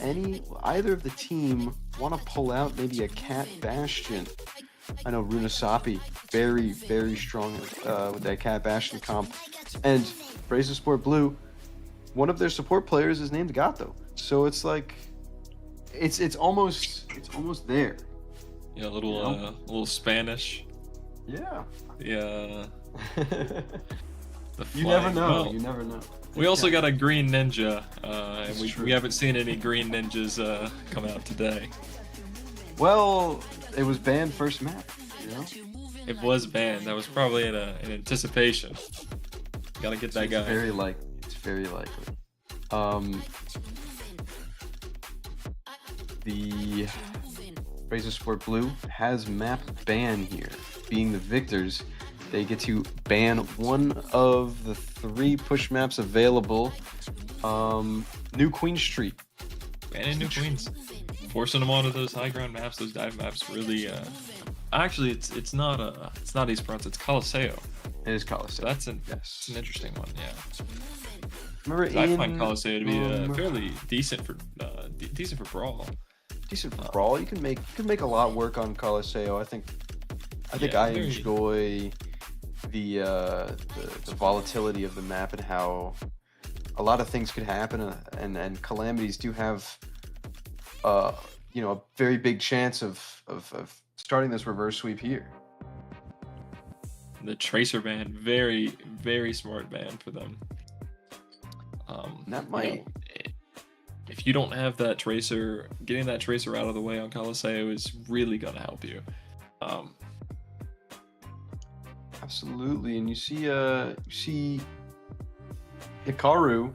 either of the team want to pull out maybe a Cat Bastion? I know Runasapi very, very strong with that Cat Bastion comp, and Brazosport Blue, one of their support players is named Gato, so it's like it's almost there. Yeah, a little Spanish. Yeah. Yeah. You never know. Well, you never know. We also got a green ninja, and we haven't seen any green ninjas come out today. Well, it was banned first map, It was banned. That was probably in anticipation. Gotta get that guy. It's very likely. The Brazosport Blue has map ban here. Being the victors, they get to ban one of the 3 push maps available. New Queen Street. Banning New Queens. Forcing them onto those high ground maps, those dive maps, really. Actually, it's not Esperanza, it's Coliseo. It is Coliseo. So that's an interesting one. Yeah. Remember, I find Coliseo to be fairly decent for brawl. Decent for brawl. You can make a lot work on Coliseo. I think I enjoy the volatility of the map and how a lot of things could happen, and Calamities do have a very big chance of starting this reverse sweep here. The Tracer ban, very, very smart ban for them. That might... if you don't have that Tracer, getting that Tracer out of the way on Coliseo is really going to help you. Absolutely, and you see Hikaru,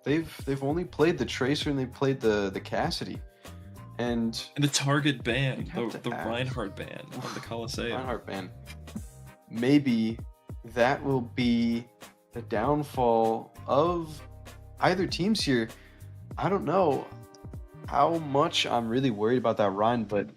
they've only played the Tracer and they played the Cassidy. And the target ban, the Reinhardt ban on the Coliseo. Reinhardt ban. Maybe that will be the downfall of either teams here. I don't know how much I'm really worried about that Rhine, but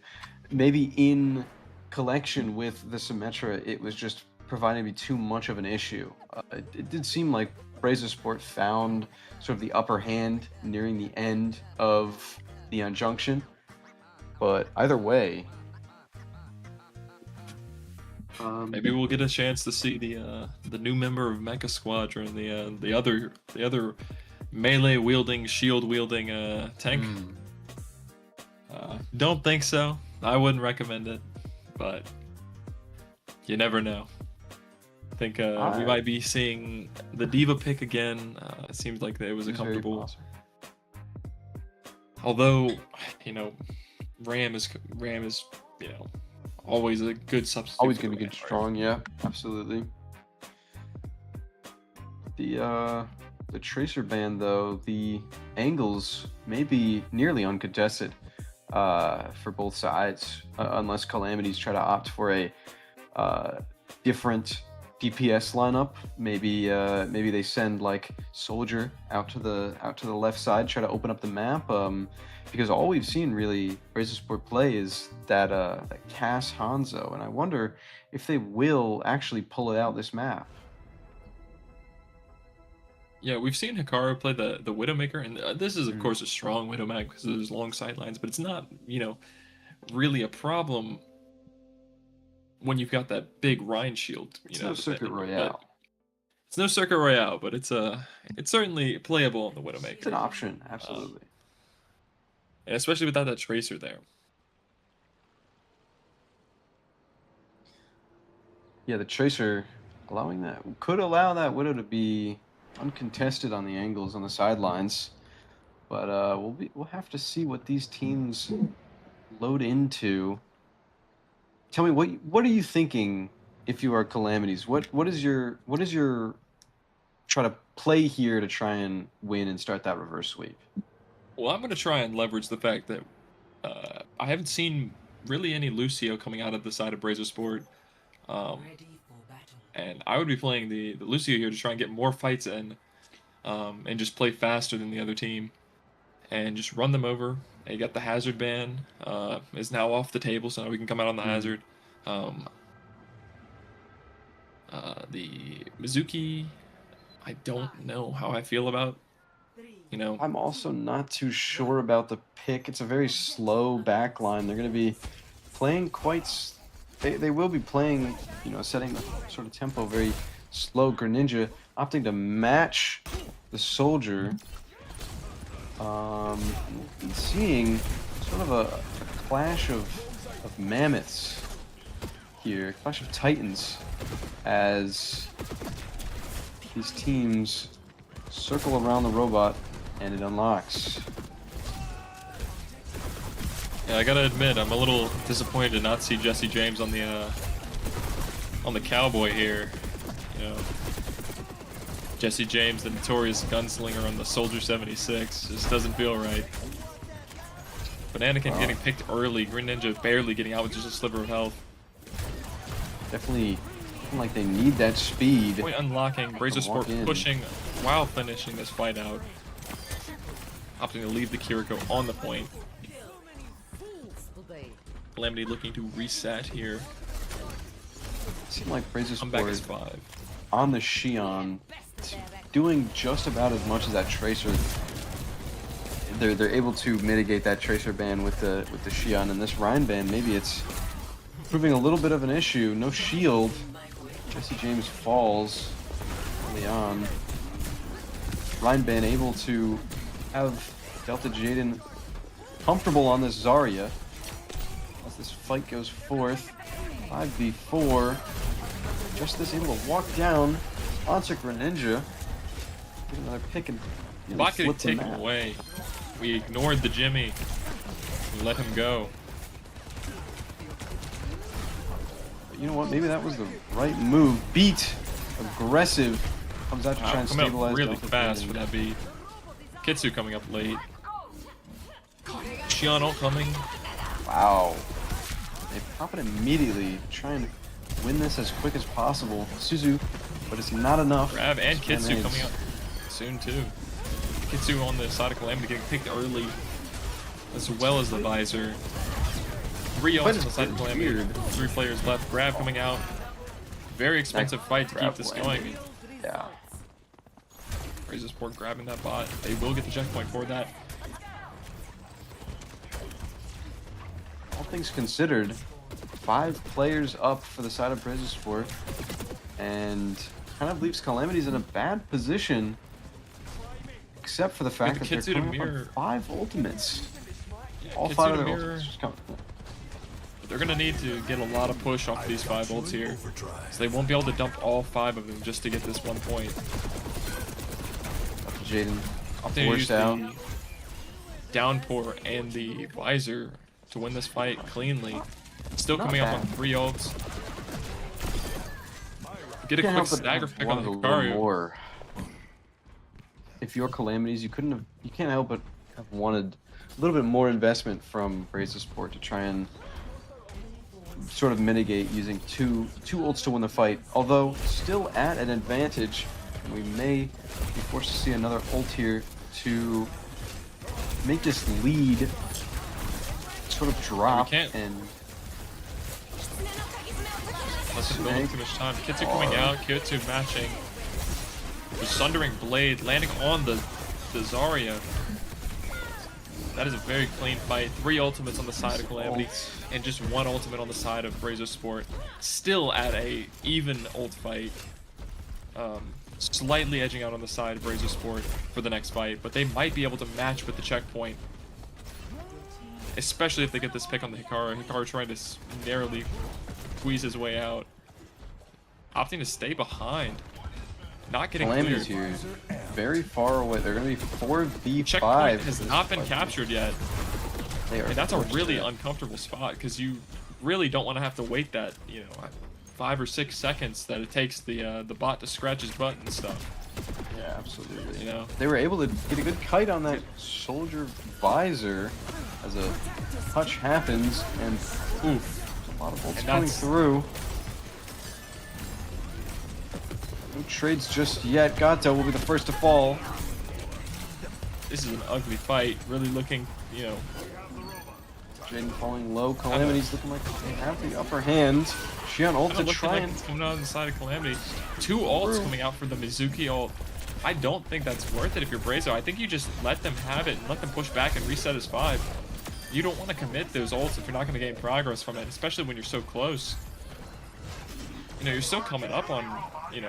maybe in collection with the Symmetra, it was just providing me too much of an issue. It did seem like Brazosport found sort of the upper hand nearing the end of the Injunction, but either way, Maybe we'll get a chance to see the new member of Mecha Squadron, the other melee wielding, shield wielding tank. Don't think so. I wouldn't recommend it, but you never know. I think we might be seeing the Diva pick again. It seems like it was a comfortable. Although, you know, Ram is you know, always a good substitute. Always gonna be good, strong. Yeah, absolutely. The Tracer band, though, the angles may be nearly uncontested for both sides, unless Calamities try to opt for a different DPS lineup. Maybe they send like Soldier out to the left side, try to open up the map. Because all we've seen really Brazosport play is that Cass Hanzo, and I wonder if they will actually pull it out this map. Yeah, we've seen Hikaru play the Widowmaker, and this is of course a strong Widowmaker because there's long sidelines, but it's not, you know, really a problem when you've got that big Rhine shield. It's no Circuit Royale. It's no Circuit Royale, but it's certainly playable on the Widowmaker. It's an option, absolutely. And especially without that Tracer there. Yeah, the Tracer could allow that Widow to be uncontested on the angles on the sidelines, but we'll have to see what these teams load into. Tell me, what are you thinking if you are Calamities? What is your try to play here to try and win and start that reverse sweep? Well, I'm going to try and leverage the fact that I haven't seen really any Lucio coming out of the side of Brazosport. And I would be playing the Lucio here to try and get more fights in and just play faster than the other team and just run them over. You got the Hazard ban is now off the table, so now we can come out on the Hazard. The Mizuki, I don't know how I feel about. You know, I'm also not too sure about the pick. It's a very slow backline. They're going to be playing quite. They will be playing, you know, setting the sort of tempo very slow. Greninja opting to match the Soldier. Seeing sort of a clash of mammoths here, clash of titans, as these teams circle around the robot and it unlocks. Yeah, I gotta admit, I'm a little disappointed to not see Jesse James on the Cowboy here. You know, Jesse James, the notorious gunslinger on the Soldier 76, just doesn't feel right. But Anakin getting picked early, Greninja barely getting out with just a sliver of health. Definitely like they need that speed. Point unlocking, Brazosport pushing while finishing this fight out. Opting to leave the Kiriko on the point. Calamity looking to reset here. Seemed like I'm back as Brazosport 5. on the Xion, doing just about as much as that Tracer. They're able to mitigate that Tracer ban with the Xion, and this Rhine ban, maybe it's proving a little bit of an issue. No shield. Jesse James falls early on. Rhine ban able to have Delta Jaden comfortable on this Zarya as this fight goes forth. 5v4. Justice able to walk down onto Greninja. Get another pick and Bot getting flip the taken map. away. We ignored the Jimmy and let him go. But you know what? Maybe that was the right move. Beat. Aggressive. Comes out to try and Coming stabilize up really Delta fast Jaden. for that beat. Kitsu coming up late. Xion ult coming. Wow. They pop it immediately, try and win this as quick as possible. Suzu but it's not enough. Grab and Just Kitsu grenades. coming up soon too. Kitsu on the side of Calamity getting picked early, as well as the visor. 3 ults on the side of Calamity. Weird. 3 players left. Grab coming out. Very expensive fight to keep Grab this landing. going. Yeah. Brazosport grabbing that bot. They will get the checkpoint for that. All things considered, 5 players up for the side of Brazosport, and kind of leaves Calamities in a bad position, except for the fact that they're Kitsu to coming up on mirror. 5 ultimates. All Kitsu 5 to of their mirror. ultimates just come. But they're going to need to get a lot of push off these 5 ults here. So they won't be able to dump all 5 of them just to get this 1 point. Jaden They use forced out. the downpour and the visor to win this fight cleanly. Still Not coming up bad. on 3 ults. Get a Can't quick help but stagger have pick on the wanted a little Hikaru. more. If you're Calamities, you couldn't have. You can't help but have wanted a little bit more investment from Brazosport to try and sort of mitigate using two ults to win the fight. Although still at an advantage, and we may be forced to see another ult here to make this lead sort of drop can't- and. Let them build up too much time. Kitsu coming out, Kitsu matching. The Sundering Blade landing on the Zarya. That is a very clean fight. 3 ultimates on the side of Calamity, and just 1 ultimate on the side of Brazosport. Still at a even ult fight. Slightly edging out on the side of Brazosport for the next fight, but they might be able to match with the checkpoint. Especially if they get this pick on the Hikaru. Hikaru trying to narrowly squeeze his way out. Opting to stay behind. Not getting Calamities cleared. here, very far away. They're going to be 4v5. Checkpoint has not been captured yet. They are And that's a forced really to- uncomfortable spot because you really don't want to have to wait that, 5 or 6 seconds that it takes the bot to scratch his butt and stuff. Yeah, absolutely. They were able to get a good kite on that soldier visor as a touch happens, and oof, a lot of bolts And coming that's- through. No trades just yet. Gato will be the first to fall. This is an ugly fight. Really looking, Jaden falling low. Calamities looking like they have the upper hand. Shion ult kind to of looking try like and it's coming out on the side of Calamity. 2 ults coming out for the Mizuki ult. I don't think that's worth it if you're Brazo. I think you just let them have it and let them push back and reset as 5. You don't want to commit those ults if you're not going to gain progress from it, especially when you're so close. You're still coming up on, you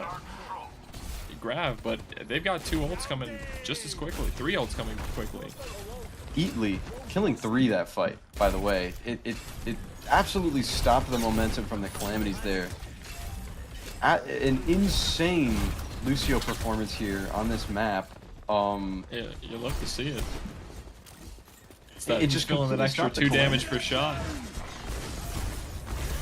grab, but they've got 2 ults coming just as quickly. 3 ults coming quickly. Eatly killing 3 that fight, by the way. It absolutely stopped the momentum from the Calamities there. An insane Lucio performance here on this map. Yeah, you love to see it. It's that It just feeling that completely extra stopped the 2 Calamity. damage per shot.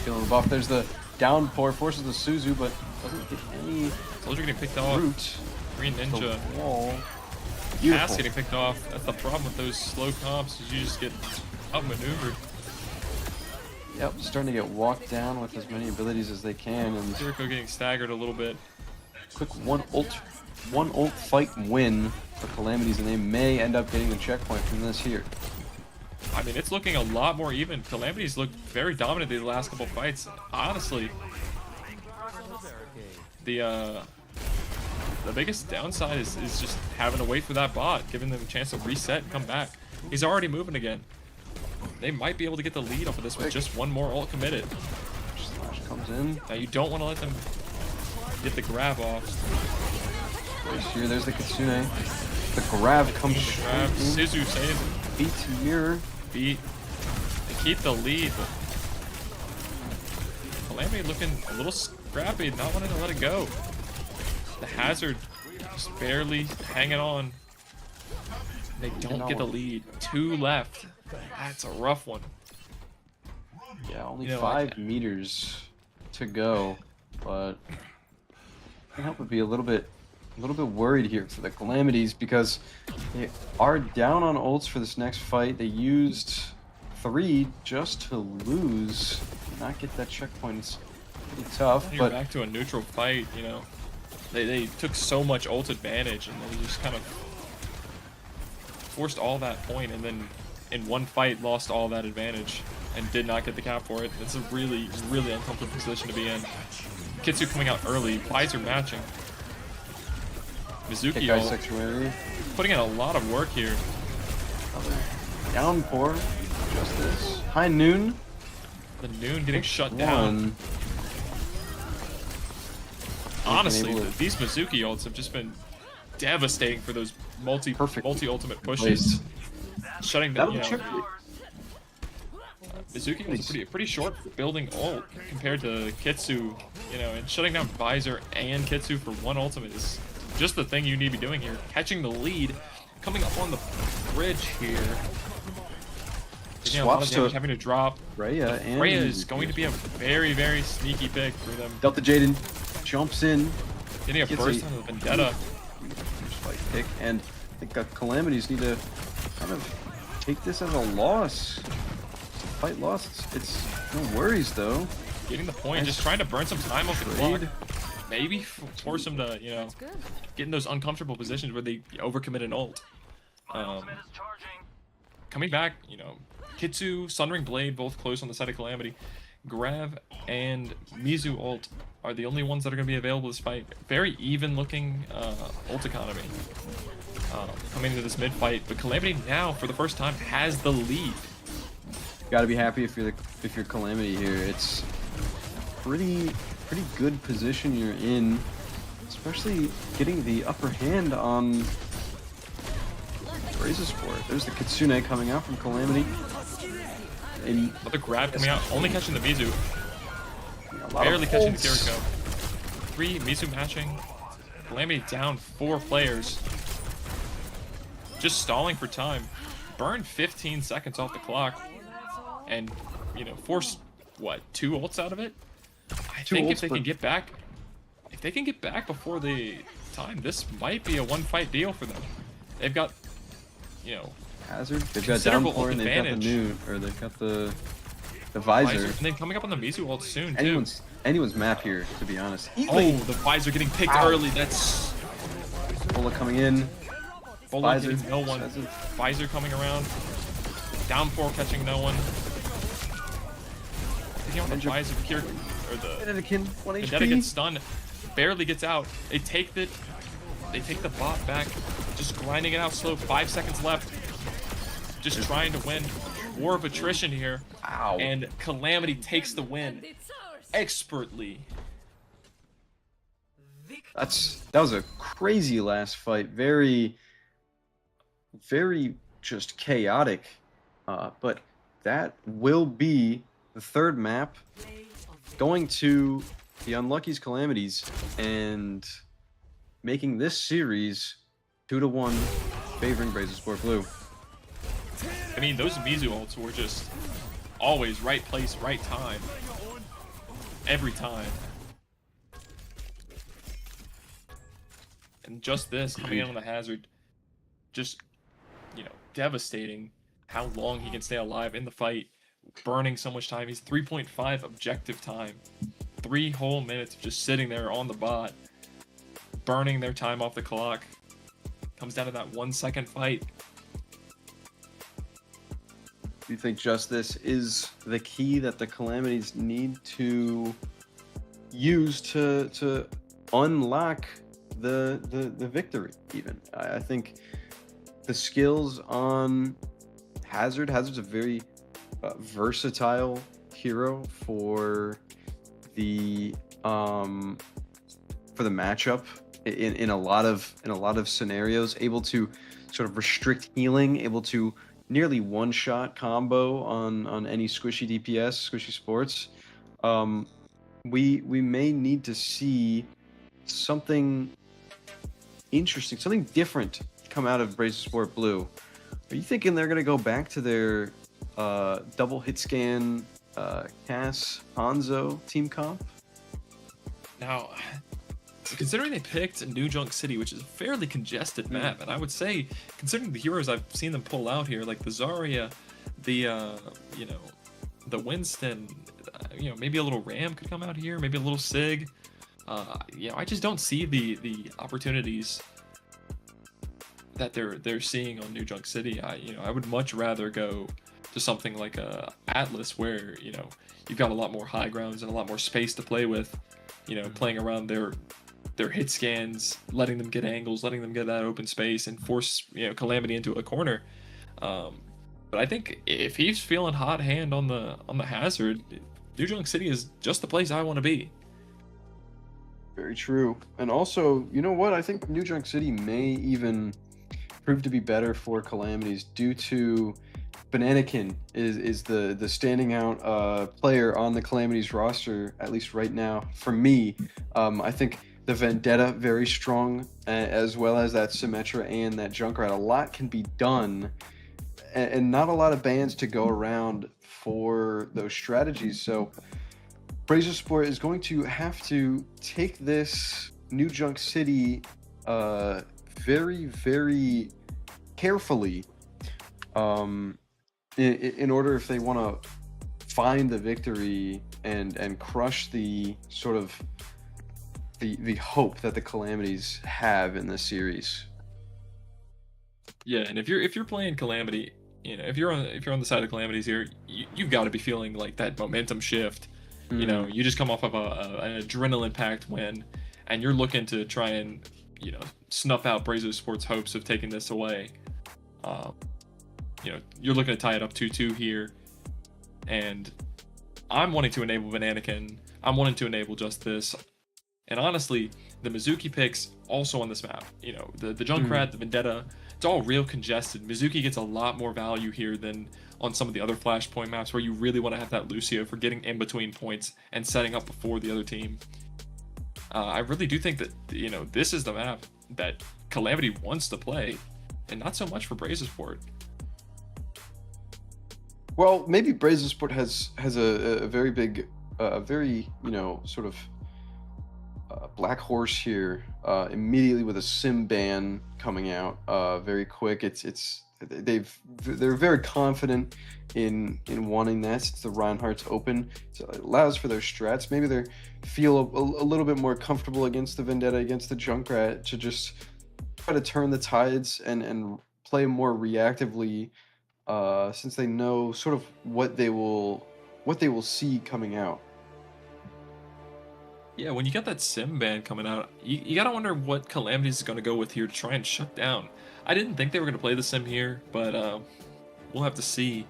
Feeling the buff. There's the downpour, forces the Suzu, but doesn't get any Soldier getting picked off. root. Green Ninja. The wall. Pass Beautiful. getting picked off. That's the problem with those slow comps, is you just get outmaneuvered. Yep, starting to get walked down with as many abilities as they can, and Jericho getting staggered a little bit. quick one ult fight win for Calamities, and they may end up getting the checkpoint from this here. I mean, it's looking a lot more even. Calamities looked very dominant the last couple fights. Honestly, the biggest downside is just having to wait for that bot, giving them a chance to reset and come back. He's already moving again. They might be able to get the lead off of this with just 1 more ult committed. Slash comes in. Now you don't want to let them get the grab off. Right here, there's the Kitsune. The grab comes Grab. straight in. Suzu saves it. Beat mirror. Beat. They keep the lead, but Calamity looking a little scrappy, not wanting to let it go. The Hazard just barely hanging on. They don't get the lead. 2 left. That's a rough one. Yeah, only You know, 5 meters to go, but I can't help but be a little bit worried here for the Calamities because they are down on ults for this next fight. They used 3 just to lose, not get that checkpoint. It's pretty tough, You're but back to a neutral fight, They took so much ult advantage, and they just kind of forced all that point, and then in one fight lost all that advantage and did not get the cap for it. It's a really, really uncomfortable position to be in. Kitsu coming out early, Visor matching. Mizuki putting in a lot of work here. Downpour, Justice. High Noon. The Noon getting shut down. Honestly, these Mizuki ults have just been devastating for those multi-ultimate pushes. Shutting down, you know, Mizuki was a pretty short building ult compared to Kitsu, you know, and shutting down Visor and Kitsu for one ultimate is just the thing you need to be doing here. Catching the lead, coming up on the bridge here. Taking a lot of damage, having to drop. Freya is going to be a very, very sneaky pick for them. Delta Jaden jumps in. Getting a burst on the Vendetta. Fight pick, and I think Calamities need to kind of take this as a loss. Fight loss. It's no worries though. Getting the point, just trying to burn some time off the clock. Maybe force him to, you know, get in those uncomfortable positions where they overcommit an ult. Coming back, you know, Kitsu, Sundering Blade, both close on the side of Calamity. Grav and Mizu ult are the only ones that are going to be available this fight. Very even looking ult economy coming into this mid fight, but Calamity now for the first time has the lead. Got to be happy if you're Calamity here. It's pretty good position you're in, especially getting the upper hand on Brazosport. There's the Kitsune coming out from Calamity. And another grab coming out, only catching the Mizu. Barely catching the Kiriko. 3 Mizu matching. Calamity down 4 players. Just stalling for time. Burned 15 seconds off the clock. And, you know, forced, what, 2 ults out of it? I think if they can get back, before the time, this might be a one-fight deal for them. They've got, you know, Hazard. They've got Downpour and they've got the Noon, or they've got the Visor. And then coming up on the Mizu ult soon too. Anyone's map here, to be honest. Oh, the Visor getting picked early. That's Bola coming in. Bola getting no one. Visor coming around. Downpour catching no one. Taking out the Visor here, or the Vendetta gets stunned. Barely gets out. They take the bot back. Just grinding it out slow. 5 seconds left. Just trying to win. War of attrition here. Ow. And Calamity takes the win expertly. That was a crazy last fight. Very just chaotic. But that will be the third map going to the Unluckies Calamities and making this series 2-1 favoring Brazosport Blue. I mean, those Mizu ults were just always right place, right time. Every time. And just this, coming in on the Hazard, just, you know, devastating how long he can stay alive in the fight, burning so much time. He's 3.5 objective time. 3 whole minutes of just sitting there on the bot, burning their time off the clock. Comes down to that 1 second fight. Do you think just this is the key that the Calamities need to use to unlock the victory even? I think the skills on Hazard's a very versatile hero for the matchup in a lot of scenarios, able to sort of restrict healing, able to nearly one-shot combo on any squishy DPS, squishy sports. We may need to see something interesting, something different come out of Brazosport Blue. Are you thinking they're going to go back to their double hit scan Cass Hanzo team comp? Now, considering they picked New Junk City, which is a fairly congested map, and I would say, considering the heroes I've seen them pull out here, like the Zarya, the you know, the Winston, you know, maybe a little Ram could come out here, maybe a little Sig. You know, I just don't see the opportunities that they're seeing on New Junk City. I would much rather go to something like Atlas, where you've got a lot more high grounds and a lot more space to play with. Playing around their hit scans, letting them get angles, letting them get that open space, and force Calamity into a corner. But I think if he's feeling hot hand on the Hazard, New Junk City is just the place I want to be. Very true. And also, you know what? I think New Junk City may even prove to be better for Calamities due to Bananakin is the standing out player on the Calamities roster, at least right now. For me, I think the Vendetta very strong, as well as that Symmetra and that Junkrat. A lot can be done, and not a lot of bans to go around for those strategies. So Brazosport is going to have to take this New Junk City very, very carefully in order if they want to find the victory and crush the sort of the hope that the Calamities have in this series. Yeah, and if you're playing Calamity, if you're on the side of Calamities here, you've got to be feeling like that momentum shift. You just come off of an adrenaline-packed win, and you're looking to try and snuff out Brazosport's hopes of taking this away. You're looking to tie it up 2-2 here, and I'm wanting to enable Bananakin. I'm wanting to enable just this, and honestly, the Mizuki picks also on this map. The Junkrat, the Vendetta, it's all real congested. Mizuki gets a lot more value here than on some of the other Flashpoint maps where you really want to have that Lucio for getting in between points and setting up before the other team. I really do think that this is the map that Calamity wants to play, and not so much for Brazosport. Well, maybe Brazosport has a very big, very sort of black horse here. Immediately with a sim ban coming out, very quick. They're very confident in wanting that since the Reinhardt's open. So it allows for their strats. Maybe they feel a little bit more comfortable against the Vendetta, against the Junkrat, to just try to turn the tides and play more reactively, since they know sort of what they will see coming out. Yeah, when you got that sim ban coming out, you gotta wonder what Calamities is gonna go with here to try and shut down. I didn't think they were gonna play the sim here, but we'll have to see.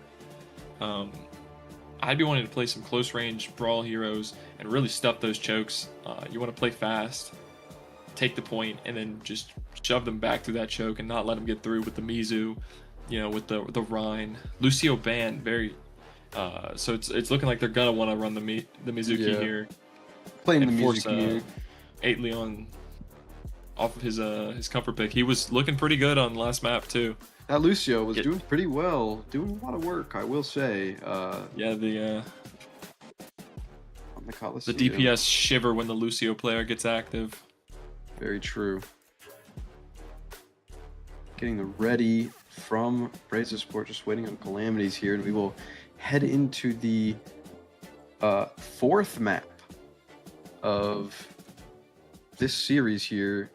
I'd be wanting to play some close range brawl heroes and really stuff those chokes. You want to play fast, take the point, and then just shove them back through that choke and not let them get through with the Mizu, with the Rhine. Lucio ban, very. So it's looking like they're gonna want to run the Mizuki here. Playing and the force Mizuki. 8 Leon off of his comfort pick. He was looking pretty good on the last map too. That Lucio was doing pretty well, doing a lot of work, I will say. Yeah, the Coliseum. DPS shiver when the Lucio player gets active. Very true. Getting the ready from Brazosport, just waiting on Calamities here, and we will head into the fourth map of this series here.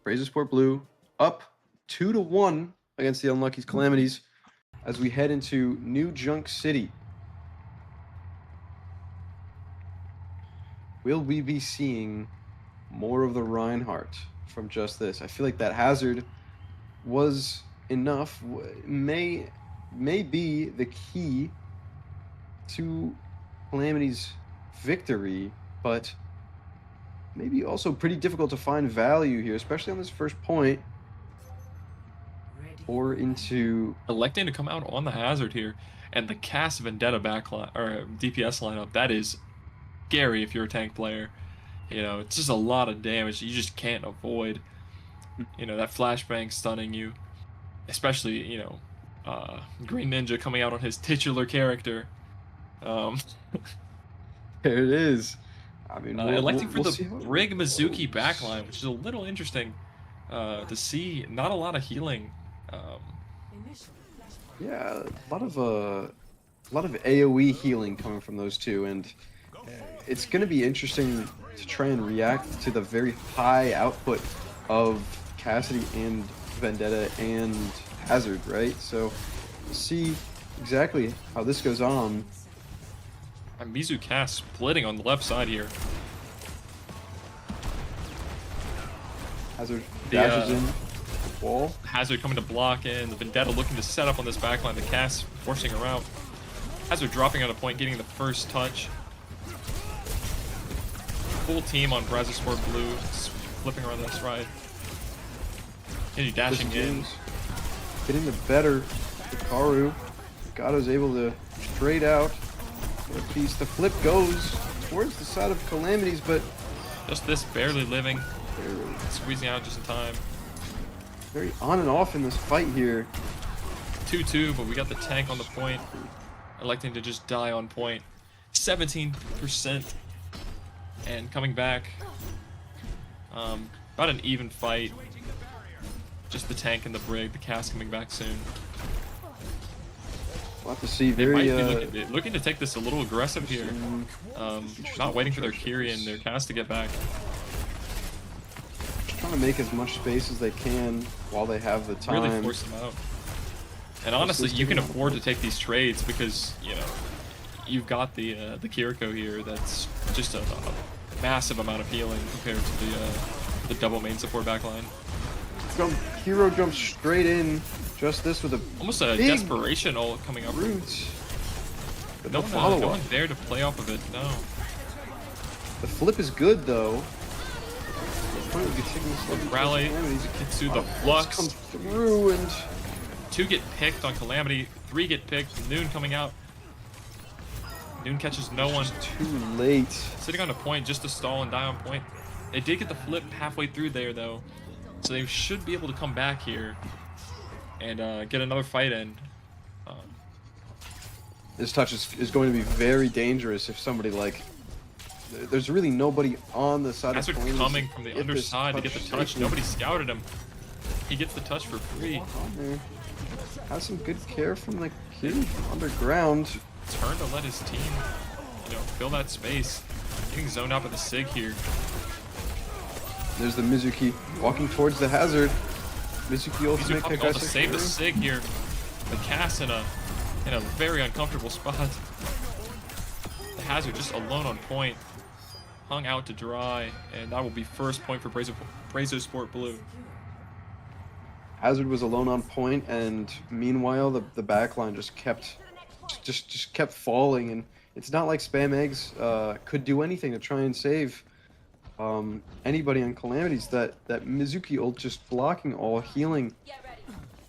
Brazosport Blue up 2-1 against the Unluckies Calamities as we head into New Junk City. Will we be seeing more of the Reinhardt from just this? I feel like that Hazard was enough, may be the key to Calamity's victory, but maybe also pretty difficult to find value here, especially on this first point. Or into electing to come out on the Hazard here, and the cast Vendetta backline or DPS lineup, that is scary if you're a tank player. It's just a lot of damage you just can't avoid. That flashbang stunning you, especially Green Ninja coming out on his titular character. There it is. I mean, electing for we'll the Brig Mizuki backline, which is a little interesting to see. Not a lot of healing. Yeah, a lot of AOE healing coming from those two, and it's going to be interesting to try and react to the very high output of Cassidy and Vendetta and Hazard, right? So we'll see exactly how this goes on. And Mizu Cass splitting on the left side here. Hazard dashes in wall. Hazard coming to block in. The Vendetta looking to set up on this backline. The Cass forcing her out. Hazard dropping on a point, getting the first touch. Full team on Brazosport Blue, flipping around this ride. Kenji dashing in. Getting the better of Karu. Gato's able to trade out for a piece. The flip goes towards the side of Calamities, but Just this barely living. barely. Squeezing out just in time. Very on and off in this fight here. 2-2, but we got the tank on the point. Electing to just die on point. 17%. And coming back. About an even fight. Just the tank and the brig. The Cass coming back soon. We'll have to see. They Very might be looking to take this a little aggressive here. Not waiting for their Kiri and their Cass to get back. trying to make as much space as they can while they have the time. Really force them out. And honestly, you can afford to take these trades because, you know, you've got the Kiriko here that's just a massive amount of healing compared to the double main support backline. Hero jumps straight in. Just this with a Almost a big desperation ult coming up. root. But No, no follow no up. one there to play off of it. No. The flip is good though. Rally, Kitsu, the flux. Comes through and 2 get picked on Calamity, 3 get picked, Noon coming out. Noon catches no one. too late. Sitting on a point just to stall and die on point. They did get the flip halfway through there though. So they should be able to come back here and get another fight in. This touch is going to be very dangerous if somebody like. There's really nobody on the side Hazard of Flames coming from the get this underside to get the touch. safely. Nobody scouted him. He gets the touch for free. Has some good care from the kid underground. Turn to let his team, you know, fill that space. Getting zoned out by the Sig here. There's the Mizuki walking towards the Hazard. Mizuki ultimate Mizu to save the Sig here. The Cass in a very uncomfortable spot. The Hazard just alone on point. Hung out to dry, and that will be first point for Brazosport Blue. Hazard was alone on point, and meanwhile the backline just kept falling, and it's not like Spam Eggs could do anything to try and save anybody on Calamities. That Mizuki ult just blocking all healing,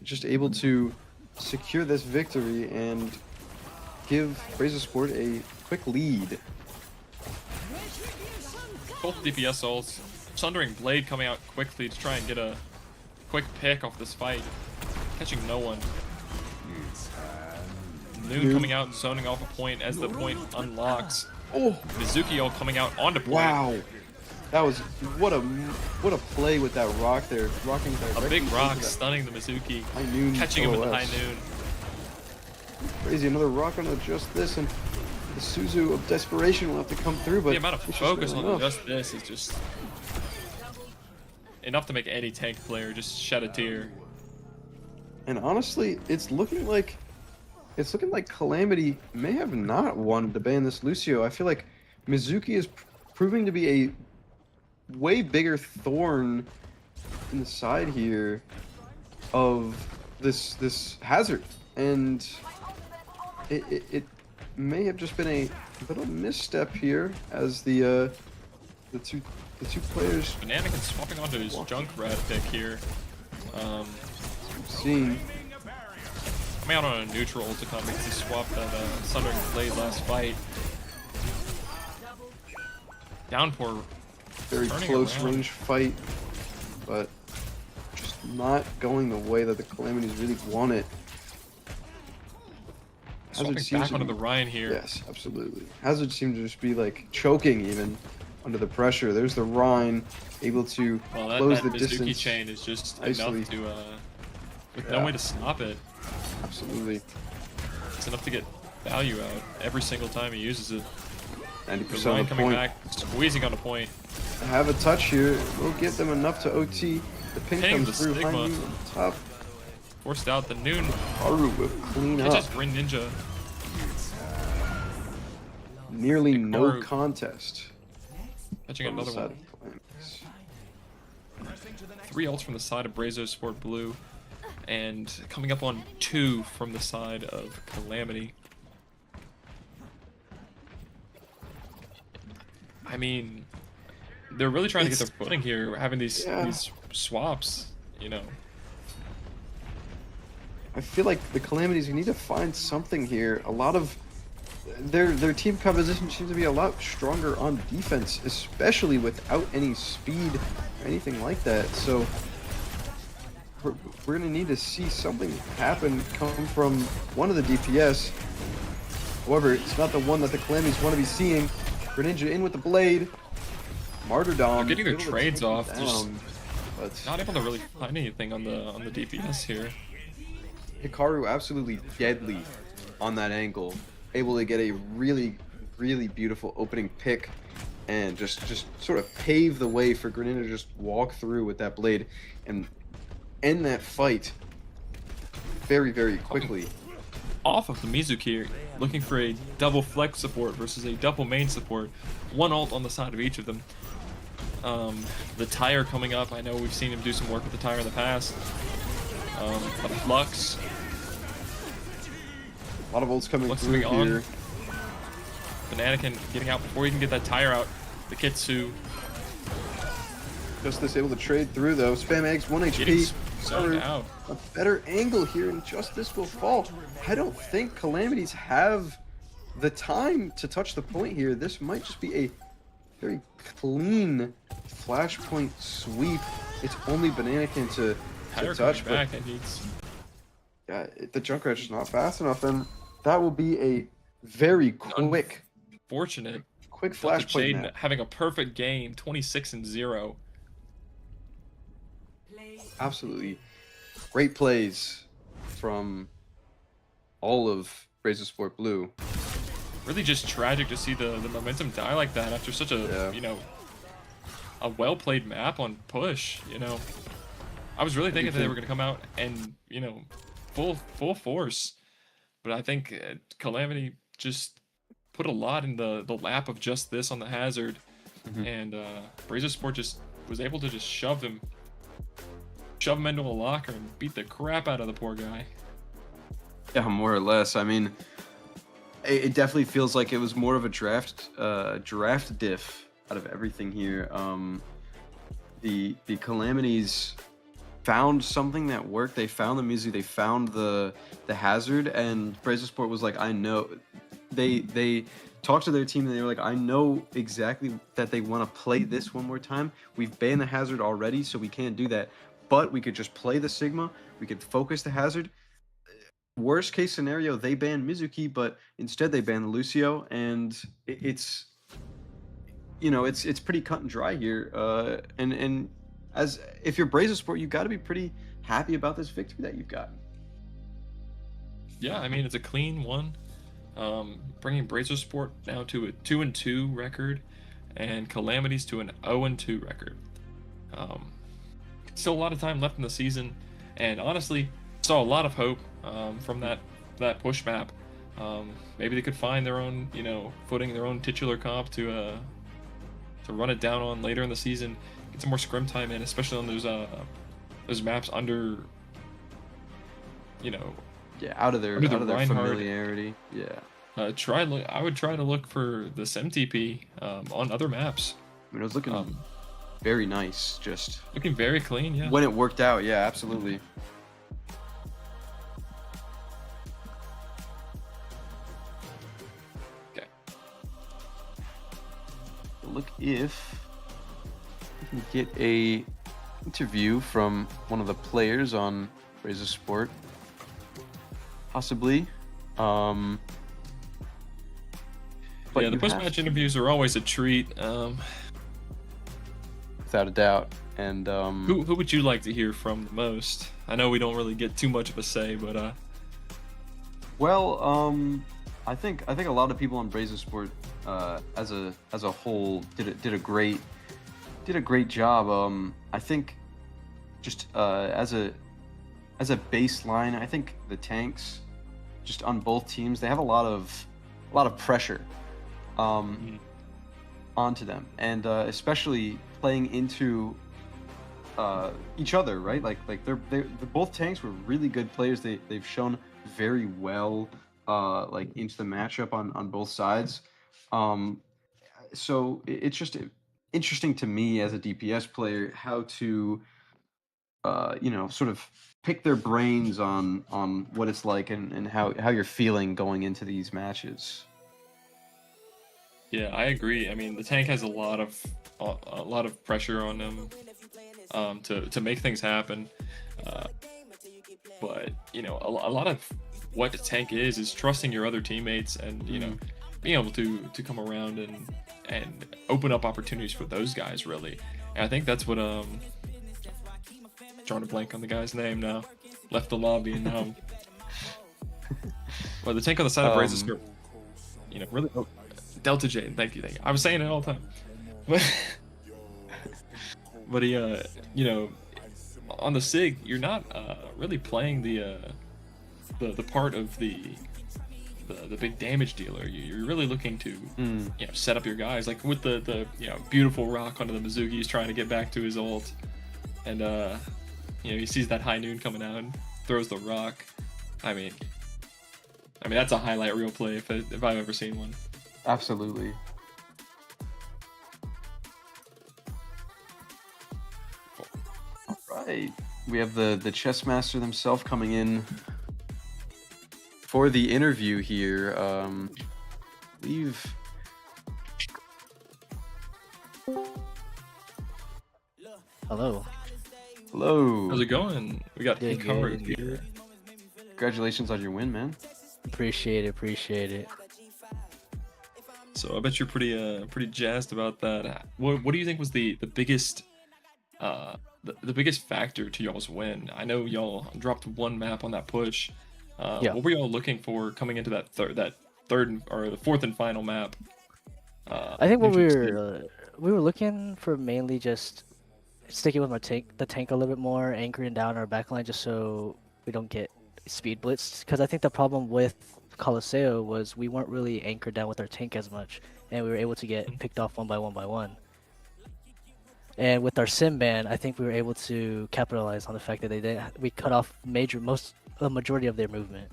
just able to secure this victory and give Brazosport a quick lead. Both DPS ults. Sundering Blade coming out quickly to try and get a quick pick off this fight. Catching no one. Noon coming out and zoning off a point as the point unlocks. Oh, Mizuki ult coming out onto point. wow. That was what a play with that rock there, rocking directly A big rock into that stunning the Mizuki. high noon Catching him with the OS. high noon. Crazy, another rock on just this, and the Suzu of desperation will have to come through, but The amount of it's just focus not on enough. just this is just enough to make any tank player just shed a tear. And honestly, it's looking like Calamity may have not wanted to ban this Lucio. I feel like Mizuki is proving to be a way bigger thorn in the side here of this Hazard, and it may have just been a little misstep here as the two players Bananakin swapping onto his Junkrat pick here. seeing. Coming out on a neutral ulticon because he swapped that Sundering Blade last fight. Downpour Very turning close around. range fight, but just not going the way that the Calamities really want it. Swapping seems back to onto be- the Rhine here. Yes, absolutely. Hazard seemed to just be like choking even under the pressure. There's the Rhine able to Well, close that the Mizuki distance. chain is just nicely. enough to, with Yeah. no way to stop it. Absolutely. It's enough to get value out every single time he uses it. The 90% line of the coming point. back, squeezing on the point. Have a touch here. We'll get them enough to OT. The ping Hitting comes the through. Sigma. Behind you on top. Forced out the noon. Haru with clean It's up. just Grin Ninja. Nearly Big no Haru. contest. Catching From the another side one. of Calamities. 3 ults from the side of Brazosport Blue. And coming up on 2 from the side of Calamity. I mean, they're really trying to get their footing here, having these swaps, you know. I feel like the Calamities need to find something here. A lot of their team composition seems to be a lot stronger on defense, especially without any speed or anything like that. So we're gonna need to see something happen come from one of the DPS. However, it's not the one that the Calamities want to be seeing. Greninja in with the blade. Martyrdom. They're getting their able to trades take him off, just down, but not able to really find anything on the DPS here. Hikaru absolutely deadly on that angle. Able to get a really, really beautiful opening pick and just sort of pave the way for Greninja to just walk through with that blade and end that fight very, very quickly. Off of the Mizuki, looking for a double flex support versus a double main support. One ult on the side of each of them. The tire coming up. I know we've seen him do some work with the tire in the past. Lux. A lot of ults coming Lux through moving on. here. Bananakin getting out before he can get that tire out. The Kitsu Justice able to trade through though. Spam eggs, 1 getting HP. zoned out. A better angle here and Justice will fall. I don't think Calamities have the time to touch the point here. This might just be a very clean flashpoint sweep. It's only Bananakin to Tire touch, coming but back and he's yeah, the Junkrat's just not fast enough, and that will be a very quick fortunate. flashpoint Jaden map. having a perfect game, 26-0. Absolutely great plays from all of Brazosport Blue. Really just tragic to see the momentum die like that after such a, you know, a well-played map on push, you know. I was really thinking that they were going to come out and, you know, full force. But I think Calamity just put a lot in the lap of just this on the hazard. And Brazosport just was able to just shove him into a locker and beat the crap out of the poor guy. Yeah, more or less. I mean, it definitely feels like it was more of a draft diff out of everything here. The Calamities found something that worked. They found the music. They found the hazard, and Brazosport was like, I know. They talked to their team and they were like, I know exactly that they want to play this one more time. We've banned the hazard already, so we can't do that. But we could just play the Sigma. We could focus the hazard. Worst case scenario, they ban Mizuki, but instead they ban the Lucio, and it's, you know, it's pretty cut and dry here. And as if you're Brazosport, you got to be pretty happy about this victory that you've got. Yeah, I mean, it's a clean one. Bringing Brazosport now to a 2-2 record, and Calamities to an 0-2 record. Still a lot of time left in the season, and honestly, saw a lot of hope from that push map. Maybe they could find their own, you know, footing, their own titular comp to run it down on later in the season. Get some more scrim time in, especially on those maps under, you know, out of their Reinhardt. familiarity. Yeah. I would try to look for the SMTP on other maps. I mean, it was looking very nice, just looking very clean. Yeah. when it worked out. Yeah, absolutely. Okay. Look if we can get a interview from one of the players on Brazosport. Possibly. But yeah, the post-match interviews are always a treat. Without a doubt. And who would you like to hear from the most? I know we don't really get too much of a say, but well, I think a lot of people on Brazosport as a whole did a great job. I think just as a baseline, I think the tanks just on both teams, they have a lot of pressure onto them, and especially playing into each other, right? Like they're both tanks were really good players. They've shown very well like into the matchup on both sides. So it's just interesting to me as a DPS player how to sort of pick their brains on what it's like and how you're feeling going into these matches. Yeah, I agree. I mean, the tank has a lot of pressure on them to make things happen. But a lot of what the tank is trusting your other teammates and being able to come around and open up opportunities for those guys really. And I think that's what drawing a blank on the guy's name now. Left the lobby and now. Well, the tank on the side of Brazosport, really. Oh, Delta J, thank you. I was saying it all the time, but he, on the Sig, you're not really playing the part of the big damage dealer. You're really looking to set up your guys, like with the beautiful rock onto the Mizuki. He's trying to get back to his ult, and he sees that high noon coming out and throws the rock. I mean that's a highlight reel play if I've ever seen one. Absolutely. All right, we have the chess master himself coming in for the interview here. Hello. Hello. How's it going? We got Good, Hikaru good. here. Congratulations on your win, man. Appreciate it. So I bet you're pretty jazzed about that. What do you think was the biggest the biggest factor to y'all's win? I know y'all dropped one map on that push. Yeah. What were y'all looking for coming into that third or the fourth and final map? I think what Neutral we were looking for mainly just sticking with the tank a little bit more, anchoring down our backline just so we don't get speed blitzed. Because I think the problem with Colosseo was we weren't really anchored down with our tank as much, and we were able to get picked off one by one. And with our sim ban, I think we were able to capitalize on the fact that we cut off the majority of their movement.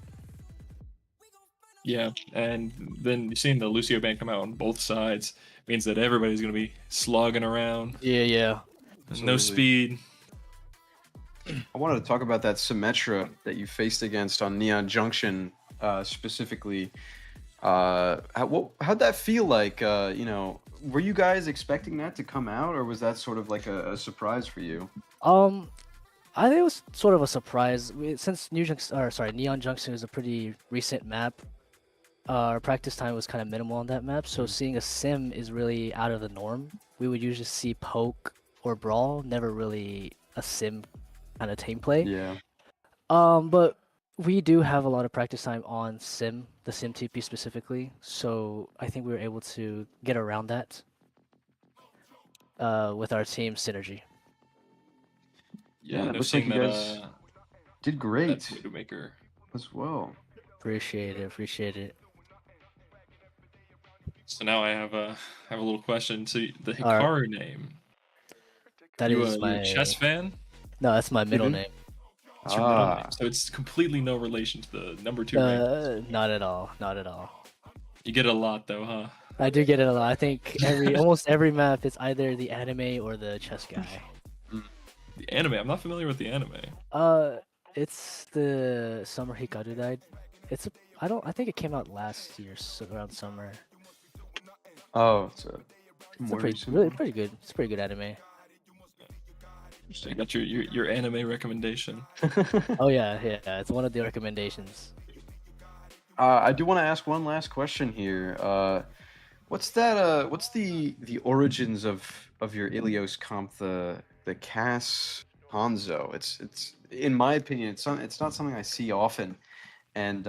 Yeah, and then seeing the Lucio ban come out on both sides means that everybody's gonna be slogging around. Yeah. No speed. I wanted to talk about that Symmetra that you faced against on Neon Junction specifically. How'd that feel like? Were you guys expecting that to come out, or was that sort of like a surprise for you? I think it was sort of a surprise. Since Neon Junction is a pretty recent map, our practice time was kind of minimal on that map, so seeing a sim is really out of the norm. We would usually see poke or brawl, never really a sim kind of team play. Yeah. But we do have a lot of practice time on sim, the sim TP specifically, so I think we were able to get around that with our team synergy. Yeah, no it looks like seeing you that, guys did great that Widowmaker. as well. Appreciate it. So now I have a little question. So the All Hikaru right. name. That you is you my a chess fan? No, that's my middle Mhm. name. It's your middle name. So it's completely no relation to the number 2 rank. Not at all. You get it a lot though, huh? I do get it a lot. I think almost every map is either the anime or the chess guy. The anime. I'm not familiar with the anime. It's the Summer Hikaru died. I think it came out last year, around summer. Oh, it's It's pretty good. It's a pretty good anime. So you got your anime recommendation. Oh yeah. It's one of the recommendations. I do want to ask one last question here. What's the origins of your Ilios comp, the Cass Hanzo? It's in my opinion, it's not something I see often, and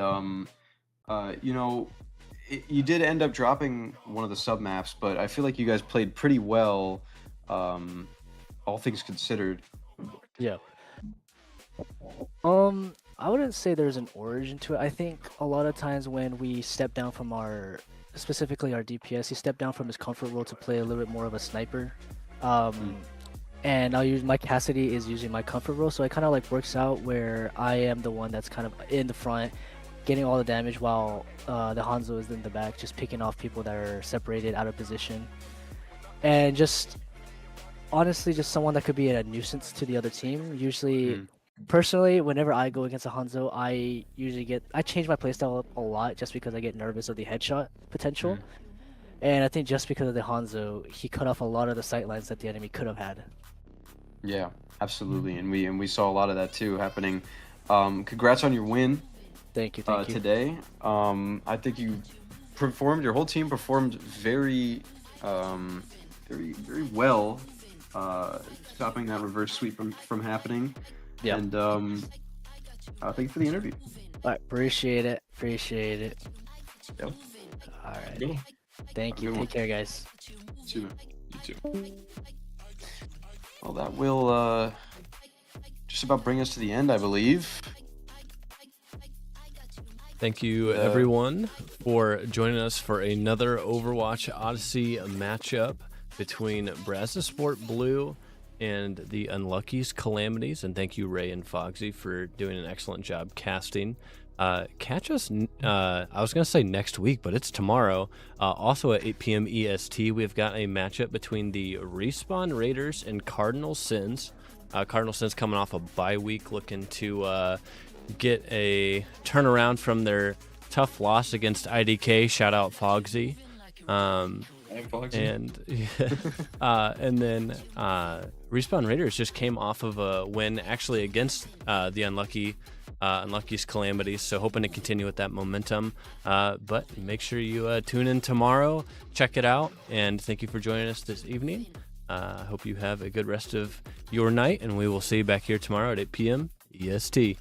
you did end up dropping one of the sub maps, but I feel like you guys played pretty well, all things considered. Yeah. I wouldn't say there's an origin to it. I think a lot of times when we step down from specifically our DPS, he stepped down from his comfort role to play a little bit more of a sniper. And I'll use my Cassidy is using my comfort role, so it kind of like works out where I am the one that's kind of in the front, getting all the damage while the Hanzo is in the back, just picking off people that are separated out of position, and just honestly just someone that could be a nuisance to the other team. Usually, personally, whenever I go against a Hanzo, I change my playstyle a lot just because I get nervous of the headshot potential. And I think just because of the Hanzo, he cut off a lot of the sight lines that the enemy could have had. Yeah, absolutely, and we saw a lot of that too happening. Congrats on your win. Thank you. Today. I think your whole team performed very, very, very well, stopping that reverse sweep from happening. Yeah. And thank you for the interview. All right, appreciate it. Yep. All right. Good one. Thank you. Good one. Take care, guys. See you, man. You too. Well, that will just about bring us to the end, I believe. Thank you, everyone, for joining us for another Overwatch Odyssey matchup between Brazosport Blue and the Unluckies Calamities. And thank you, Ray and Fogsy, for doing an excellent job casting. Catch us, I was going to say next week, but it's tomorrow. Also at 8 p.m. EST, we've got a matchup between the Respawn Raiders and Cardinal Sins. Cardinal Sins coming off a bye week, looking to get a turnaround from their tough loss against IDK. Shout out Fogsy. And then Respawn Raiders just came off of a win actually against the Unluckies Calamities, so hoping to continue with that momentum. But make sure you tune in tomorrow, check it out, and thank you for joining us this evening. I hope you have a good rest of your night, and we will see you back here tomorrow at 8 p.m. EST.